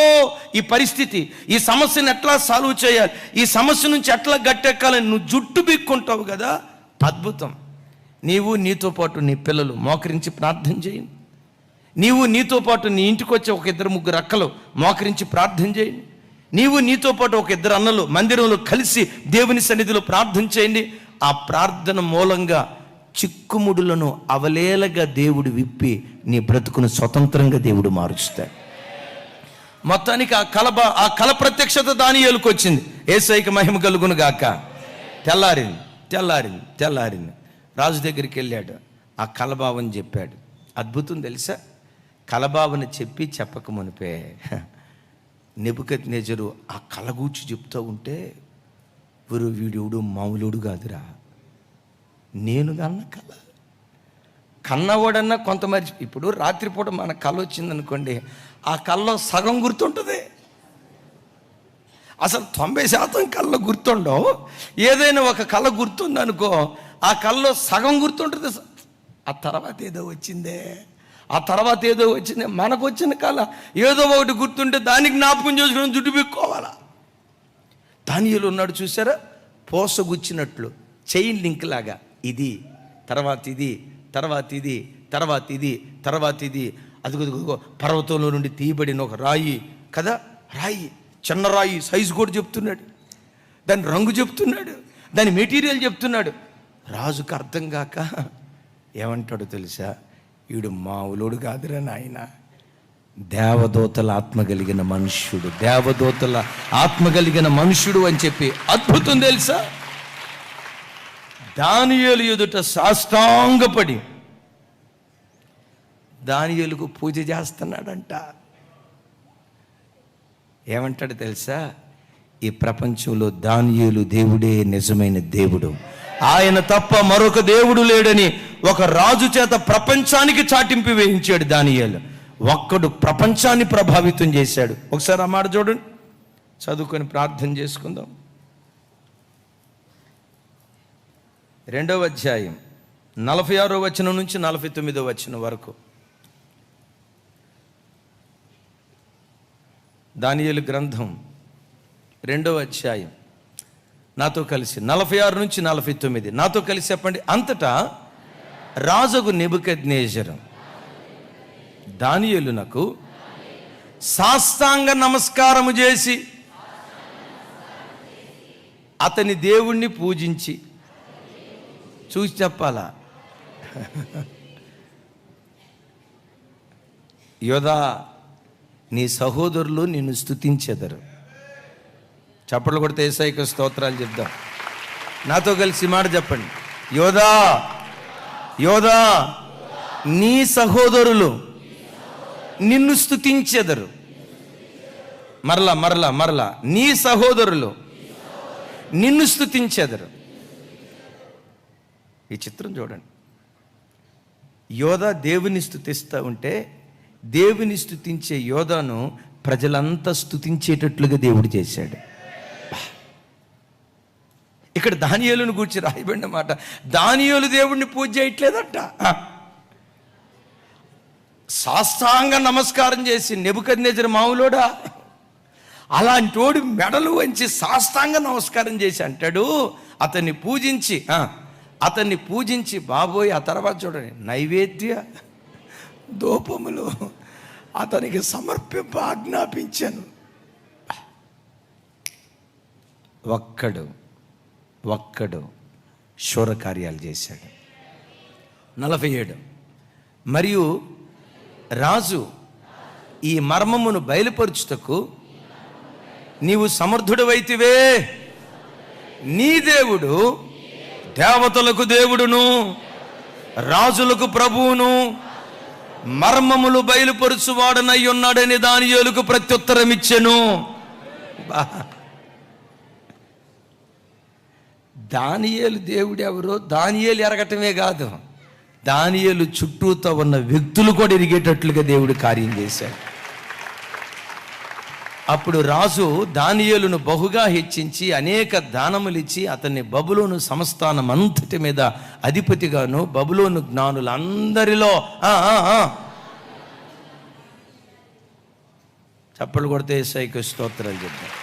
ఈ పరిస్థితి, ఈ సమస్యను ఎట్లా సాల్వ్ చేయాలి, ఈ సమస్య నుంచి ఎట్లా గట్టెక్కాలని నువ్వు జుట్టు బీక్కుంటావు కదా. అద్భుతం. నీవు, నీతో పాటు నీ పిల్లలు మోకరించి ప్రార్థన చేయండి. నీవు, నీతో పాటు నీ ఇంటికి వచ్చే ఒక 2-3 అక్కలు మోకరించి ప్రార్థన చేయండి. నీవు, నీతో పాటు ఒక 2 అన్నలు మందిరంలో కలిసి దేవుని సన్నిధిలో ప్రార్థన చేయండి. ఆ ప్రార్థన మూలంగా చిక్కుముడులను అవలేలగా దేవుడు విప్పి నీ బ్రతుకును స్వతంత్రంగా దేవుడు మారుస్తాడు. మొత్తానికి ఆ కల ప్రత్యక్షత దానియేలుకు వచ్చింది. యేసయ్యకి మహిమ కలుగును గాక. తెల్లారింది. రాజు దగ్గరికి వెళ్ళాడు, ఆ కలభావం చెప్పాడు. అద్భుతం తెలుసా? కలబావన చెప్పి చెప్పక మునిపే నెబుకద్నెజరు ఆ కల గూర్చి చెప్తూ ఉంటే వీడు మామూలుడు కాదురా, నేను కన్న కల కన్నవాడన్నా కొంత మర్చి. ఇప్పుడు రాత్రిపూట మన కళ వచ్చిందనుకోండి, ఆ కళ్ళలో సగం గుర్తుంటుంది, అసలు 90% కళ్ళ గుర్తుండవు. ఏదైనా ఒక కళ గుర్తుందనుకో, ఆ కళ్ళలో సగం గుర్తుంటుంది. ఆ తర్వాత ఏదో వచ్చిందే, ఆ తర్వాత ఏదో వచ్చిందే. మనకు వచ్చిన కళ ఏదో ఒకటి గుర్తుంటే దానికి జ్ఞాపకం చేసుకుని జుట్టు బిక్కోవాలా. దానియేలు ఉన్నాడు చూసారా, పోసగుచ్చినట్లు చైన్ లింక్ లాగా, ఇది తర్వాత ఇది, తర్వాత ఇది, తర్వాత ఇది, తర్వాత ఇది. అదిగో పర్వతంలో నుండి తీయబడిన ఒక రాయి కదా, రాయి, చిన్న రాయి సైజు కూడా చెప్తున్నాడు, దాని రంగు చెప్తున్నాడు, దాని మెటీరియల్ చెప్తున్నాడు. రాజుకు అర్థం కాక ఏమంటాడు తెలుసా, వీడు మావులోడు కాదురా నాయన, దేవదూతల ఆత్మ కలిగిన మనుష్యుడు, దేవదూతల ఆత్మ కలిగిన మనుష్యుడు అని చెప్పి. అద్భుతం తెలుసా, దానియేలు ఎదుట సాష్టాంగపడి దానియేలుకు పూజ చేస్తున్నాడంట. ఏమంటాడు తెలుసా, ఈ ప్రపంచంలో దానియేలు దేవుడే నిజమైన దేవుడు, ఆయన తప్ప మరొక దేవుడు లేడని ఒక రాజు చేత ప్రపంచానికి చాటింపు వేయించాడు దానియేలు. ఒక్కడు ప్రపంచాన్ని ప్రభావితం చేశాడు. ఒకసారి ఆ మాట చూడండి, చదువుకొని ప్రార్థన చేసుకుందాం. 2వ అధ్యాయం 46వ వచనం నుంచి 49వ వచనం వరకు. దానియేలు గ్రంథం 2వ అధ్యాయం, నాతో కలిసి 46 నుంచి 49, నాతో కలిసి చెప్పండి. అంతటా రాజుకు నెబుకద్నెజరు దానియేలునకు సాష్టాంగ నమస్కారము చేసి అతని దేవుణ్ణి పూజించి, చూసి చెప్పాలా, యోధా నీ సహోదరులు నిన్ను స్తుతించెదరు. చప్పట్లు కొడితే యేసయ్యకు స్తోత్రాలు చెప్దాం. నాతో కలిసి మాట చెప్పండి, యోధా యోధా నీ సహోదరులు నిన్ను స్తుతించెదరు. మరలా మరలా మరలా, నీ సహోదరులు నిన్ను స్తుతించెదరు. ఈ చిత్రం చూడండి, యోధా దేవుని స్తుతిస్తూ ఉంటే, దేవుని స్తుతించే యోధాను ప్రజలంతా స్తుతించేటట్లుగా దేవుడు చేశాడు. ఇక్కడ దానియేలును గూర్చి రాయబడిన మాట, దానియేలు దేవుడిని పూజ చేయట్లేదట, సాష్టాంగ నమస్కారం చేసి. నెబుకద్నెజరు మామూలోడా, అలాంటి వాడు మెడలు వంచి సాష్టాంగ నమస్కారం చేసి అంటాడు, అతన్ని పూజించి బాబోయ్, ఆ తర్వాత చూడండి, నైవేద్య ధూపములు అతనికి సమర్పింప ఆజ్ఞాపించాను. ఒక్కడు శూరకార్యాలు చేశాడు. 47, మరియు రాజు ఈ మర్మమును బయలుపరుచుటకు నీవు సమర్థుడవైతివే, నీ దేవుడు దేవతలకు దేవుడును రాజులకు ప్రభువును మర్మములు బయలుపరుచువాడనై ఉన్నాడని దానియేలుకు ప్రత్యుత్తరం ఇచ్చెను. దానియేలు దేవుడు ఎవరో దానియేలు ఎరగటమే కాదు, దానియేలు చుట్టూతో ఉన్న వ్యక్తులు కూడా ఎరిగేటట్లుగా దేవుడు కార్యం చేశాడు. అప్పుడు రాజు దానియేలును బహుగా హెచ్చించి అనేక దానములు ఇచ్చి అతన్ని బబులోను సంస్థానం అంతటి మీద అధిపతిగాను బబులోను జ్ఞానులందరిలో చప్పట్లు కొడితే యేసయ్యకు స్తోత్రాలు చెప్తాం.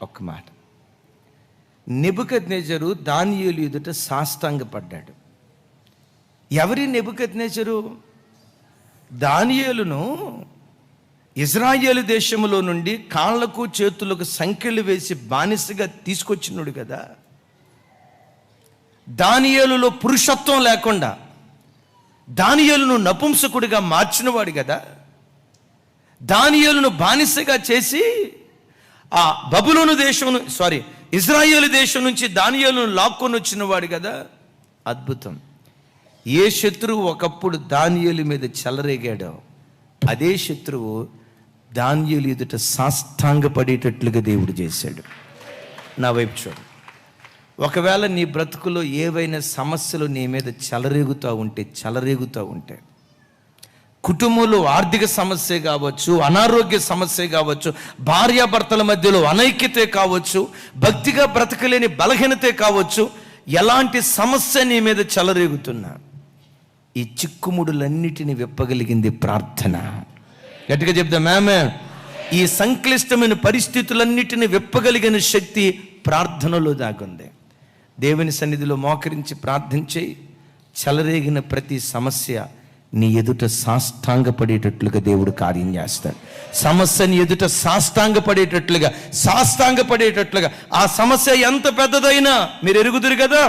ఒక్క మాట నెబుకద్నెజరు దానియేలు ఎదుట సాష్టాంగపడ్డాడు. ఎవరి నెబుకద్నెజరు? దానియేలును ఇజ్రాయేలు దేశములో నుండి కాళ్లకు చేతులకు సంకెళ్ళు వేసి బానిసగా తీసుకొచ్చినాడు కదా. దానియేలులో పురుషత్వం లేకుండా దానియేలును నపుంసకుడిగా మార్చినవాడు కదా. దానియేలును బానిసగా చేసి ఆ బబులోను దేశం ఇజ్రాయేలు దేశం నుంచి దానియేలును లాక్కొని వచ్చినవాడు కదా. అద్భుతం. ఏ శత్రువు ఒకప్పుడు దానియేలు మీద చెలరేగాడో అదే శత్రువు దానియేలు ఎదుట సాష్టాంగపడేటట్లుగా దేవుడు చేశాడు. నా వైపు చూడు. ఒకవేళ నీ బ్రతుకులో ఏవైనా సమస్యలు నీ మీద చెలరేగుతూ ఉంటే కుటుంబంలో ఆర్థిక సమస్య కావచ్చు, అనారోగ్య సమస్య కావచ్చు, భార్యాభర్తల మధ్యలో అనైక్యతే కావచ్చు, భక్తిగా బ్రతకలేని బలహీనతే కావచ్చు, ఎలాంటి సమస్య నీ మీద చెలరేగుతున్నా ఈ చిక్కుముడులన్నిటిని విప్పగలిగింది ప్రార్థన. గట్టిగా చెప్దాం ఆమేన్. ఈ సంక్లిష్టమైన పరిస్థితులన్నిటిని విప్పగలిగిన శక్తి ప్రార్థనలో దాగుంది. దేవుని సన్నిధిలో మోకరించి ప్రార్థించి చెలరేగిన ప్రతి సమస్య నీ ఎదుట సాష్టాంగపడేటట్లుగా దేవుడు కార్యం చేస్తాడు. సమస్యని ఎదుట సాష్టాంగపడేటట్లుగా ఆ సమస్య ఎంత పెద్దదైనా మీరు ఎరుగుదురు కదా,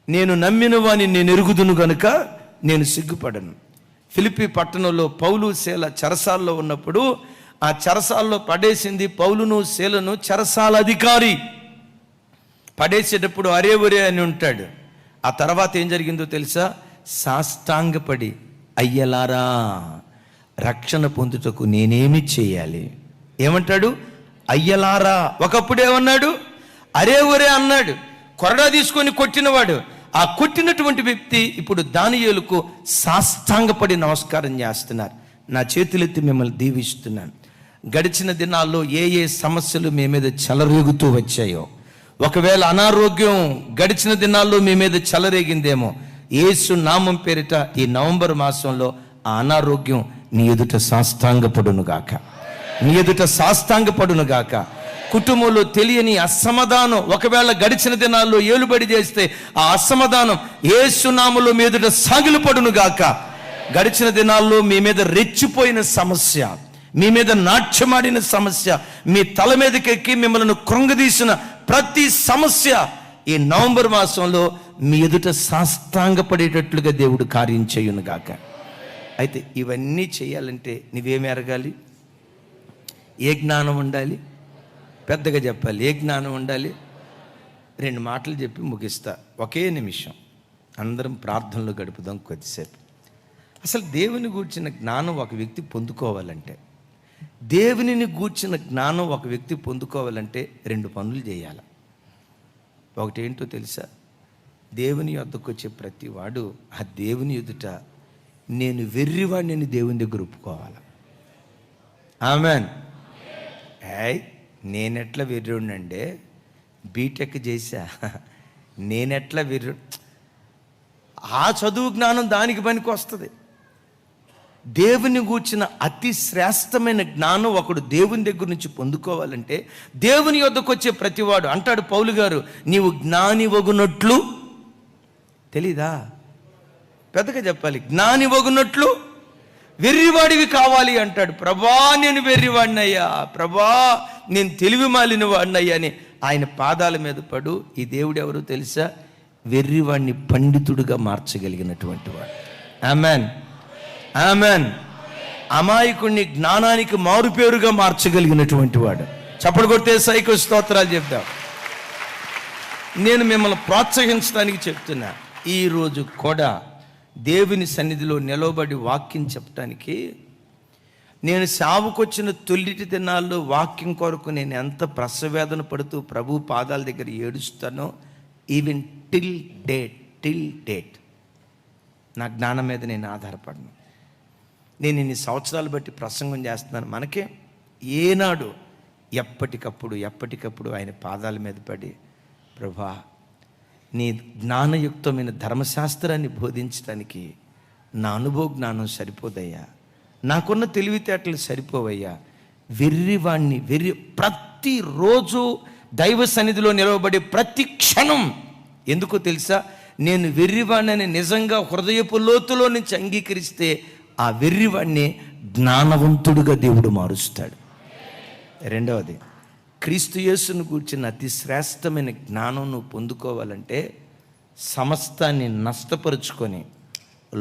నేను నమ్మిన వాని నేను ఎరుగుదును గనుక నేను సిగ్గుపడను. ఫిలిప్పీ పట్టణంలో పౌలు శీల చెరసాల్లో ఉన్నప్పుడు ఆ చెరసాల్లో పడేసింది పౌలును శీలను చెరసాల అధికారి. పడేసేటప్పుడు అరే ఒరే అని ఉంటాడు. ఆ తర్వాత ఏం జరిగిందో తెలుసా? సాష్టాంగపడి అయ్యలారా రక్షణ పొందుటకు నేనేమి చేయాలి? ఏమంటాడు? అయ్యలారా. ఒకప్పుడు ఏమన్నాడు? అరే ఒరే అన్నాడు. కొరడా తీసుకొని కొట్టినవాడు. ఆ కొట్టినటువంటి వ్యక్తి ఇప్పుడు దానియేలుకు సాష్టాంగపడి నమస్కారం చేస్తున్నారు. నా చేతులెత్తి మిమ్మల్ని దీవిస్తున్నాను. గడిచిన దినాల్లో ఏ సమస్యలు మీ మీద చెలరేగుతూ వచ్చాయో, ఒకవేళ అనారోగ్యం గడిచిన దినాల్లో మీ మీద చెలరేగిందేమో, యేసు నామం పేరిట ఈ నవంబర్ మాసంలో ఆ అనారోగ్యం నీ ఎదుట సాష్టాంగపడునుగాక. కుటుంబంలో తెలియని అసమాధానం ఒకవేళ గడిచిన దినాల్లో ఏలుబడి చేస్తే ఆ అసమాధానం యేసు నామములో మీ ఎదుట సాగిలపడునుగాక. గడిచిన దినాల్లో మీ మీద రెచ్చిపోయిన సమస్య, మీ మీద నాట్యమాడిన సమస్య, మీ తల మీదకెక్కి మిమ్మల్ని కృంగదీసిన ప్రతి సమస్య ఈ నవంబర్ మాసంలో మీ ఎదుట సాష్టాంగపడేటట్లుగా దేవుడు కార్యం చేయునుగాక. అయితే ఇవన్నీ చేయాలంటే నువ్వేమి ఎరగాలి? ఏ జ్ఞానం ఉండాలి? పెద్దగా చెప్పాలి. ఏ జ్ఞానం ఉండాలి? 2 మాటలు చెప్పి ముగిస్తా. ఒకే నిమిషం అందరం ప్రార్థనలో గడుపుదాం కొద్దిసేపు. అసలు దేవుని గూర్చిన జ్ఞానం ఒక వ్యక్తి పొందుకోవాలంటే, దేవునిని గూర్చిన జ్ఞానం ఒక వ్యక్తి పొందుకోవాలంటే 2 పనులు చేయాలి. ఒకటి ఏంటో తెలుసా? దేవుని యొద్దకు వచ్చే ప్రతి వాడు ఆ దేవుని ఎదుట నేను వెర్రివాడిని దేవుని దగ్గర ఒప్పుకోవాలి. ఆమెన్. నేనెట్లా వెర్రివాడినంటే బీటెక్ చేశా, నేనెట్లా ఆ చదువు జ్ఞానం దానికి పనికి వస్తుంది. దేవుని గూర్చిన అతి శ్రేష్టమైన జ్ఞానం ఒకడు దేవుని దగ్గర నుంచి పొందుకోవాలంటే దేవుని యొద్దకు వచ్చే ప్రతివాడు అంటాడు పౌలు గారు, నీవు జ్ఞాని వగునట్లు తెలీదా? పెద్దగా చెప్పాలి. జ్ఞాని వగునట్లు వెర్రివాడివి కావాలి అంటాడు. ప్రభా నేను వెర్రివాడినయ్యా, ప్రభా నేను తెలివి మాలిన వాడినయ్యా అని ఆయన పాదాల మీద పడు. ఈ దేవుడు ఎవరు తెలుసా? వెర్రివాడిని పండితుడుగా మార్చగలిగినటువంటి వాడు. Amen, amen. అమాయకుడిని జ్ఞానానికి మారుపేరుగా మార్చగలిగినటువంటి వాడు. చప్పలు కొడితే సైకో స్తోత్రాలు చెప్తాం. నేను మిమ్మల్ని ప్రోత్సహించడానికి చెప్తున్నా. ఈరోజు కూడా దేవుని సన్నిధిలో నిలవబడి వాక్యం చెప్పడానికి, నేను సావుకొచ్చిన తొలిటి దినాల్లో వాక్యం కొరకు నేను ఎంత ప్రసవేదన పడుతూ ప్రభు పాదాల దగ్గర ఏడుస్తానో, ఈవెన్ టిల్ డేట్ నా జ్ఞానం మీద నేను ఆధారపడను. నేను ఇన్ని సంవత్సరాలు బట్టి ప్రసంగం చేస్తున్నాను. మనకే ఏనాడు ఎప్పటికప్పుడు ఆయన పాదాల మీద పడి, ప్రభా నీ జ్ఞానయుక్తమైన ధర్మశాస్త్రాన్ని బోధించడానికి నా అనుభవ జ్ఞానం సరిపోదయ్యా, నాకున్న తెలివితేటలు సరిపోవయ్యా, ప్రతిరోజు దైవ సన్నిధిలో నిలవబడే ప్రతి క్షణం ఎందుకో తెలుసా? నేను వెర్రివాణ్ణి నిజంగా హృదయపు లోతులో నుంచి అంగీకరిస్తే ఆ వెర్రివాణ్ణి జ్ఞానవంతుడుగా దేవుడు మారుస్తాడు. రెండవది, క్రీస్తు యేసును గూర్చిన అతి శ్రేష్టమైన జ్ఞానం నువ్వు పొందుకోవాలంటే సమస్తాన్ని నష్టపరుచుకొని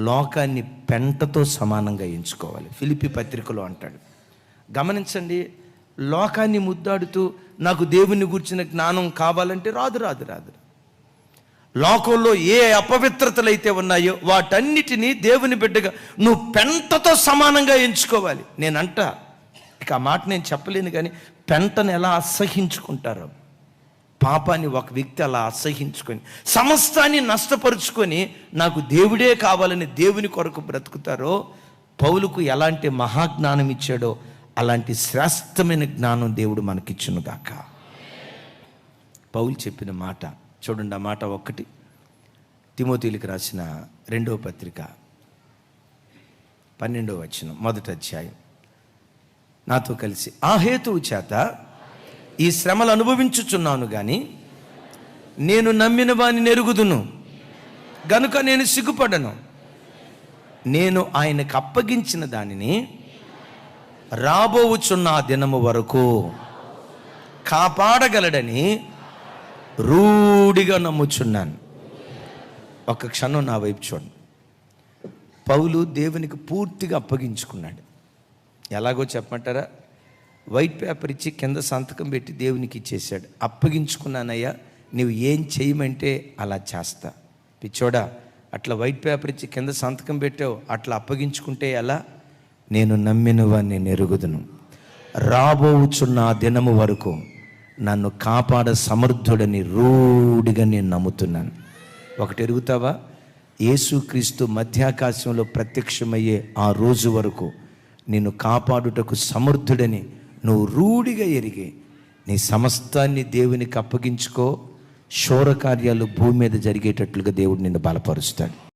లోకాన్ని పెంటతో సమానంగా ఎంచుకోవాలి. ఫిలిప్పీ పత్రికలో అంటాడు. గమనించండి, లోకాన్ని ముద్దాడుతూ నాకు దేవుని గూర్చిన జ్ఞానం కావాలంటే రాదు. లోకంలో ఏ అపవిత్రతలైతే ఉన్నాయో వాటన్నిటినీ దేవుని బిడ్డగా నువ్వు పెంటతో సమానంగా ఎంచుకోవాలి. నేనంట ఇక ఆ మాట నేను చెప్పలేను, కానీ పెంటను ఎలా అసహించుకుంటారో, పాపాన్ని ఒక వ్యక్తి అలా అసహించుకొని సమస్తాన్ని నష్టపరుచుకొని నాకు దేవుడే కావాలని దేవుని కొరకు బ్రతుకుతారో, పౌలుకు ఎలాంటి మహాజ్ఞానం ఇచ్చాడో అలాంటి శ్రేష్టమైన జ్ఞానం దేవుడు మనకిచ్చును గాక. పౌలు చెప్పిన మాట చూడండి. ఆ మాట 1 తిమోతీయులకు రాసిన 2వ పత్రిక 12వ వచనం, 1వ అధ్యాయం. నాతో కలిసి, ఆ హేతువు చేత ఈ శ్రమలు అనుభవించుచున్నాను గాని నేను నమ్మిన వాని నెరుగుదును గనుక నేను సిగ్గుపడను. నేను ఆయనకు అప్పగించిన దానిని రాబోవుచున్న ఆ దినము వరకు కాపాడగలడని రూఢిగా నమ్ముచున్నాను. ఒక క్షణం నా వైపు చూడండి. పౌలు దేవునికి పూర్తిగా అప్పగించుకున్నాడు. ఎలాగో చెప్పమంటారా? వైట్ పేపర్ ఇచ్చి కింద సంతకం పెట్టి దేవునికి ఇచ్చేసాడు. అప్పగించుకున్నానయ్యా, నువ్వు ఏం చేయమంటే అలా చేస్తా. పిచ్చోడా, అట్లా వైట్ పేపర్ ఇచ్చి కింద సంతకం పెట్టావు, అట్లా అప్పగించుకుంటే ఎలా? నేను నమ్మిన వాడిని నెరుగుదును, రాబోచున్న ఆ దినము వరకు నన్ను కాపాడ సమర్థుడని రూఢిగా నేను నమ్ముతున్నాను. ఒకటి ఎరుగుతావా? యేసుక్రీస్తు మధ్యాకాశంలో ప్రత్యక్షమయ్యే ఆ రోజు వరకు నిన్ను కాపాడుటకు సమర్థుడని నువ్వు రూఢిగా ఎరిగి నీ సమస్తాన్ని దేవునికి అప్పగించుకో. శూర కార్యాలు భూమి మీద జరిగేటట్లుగా దేవుడు నిన్ను బలపరుస్తాడు.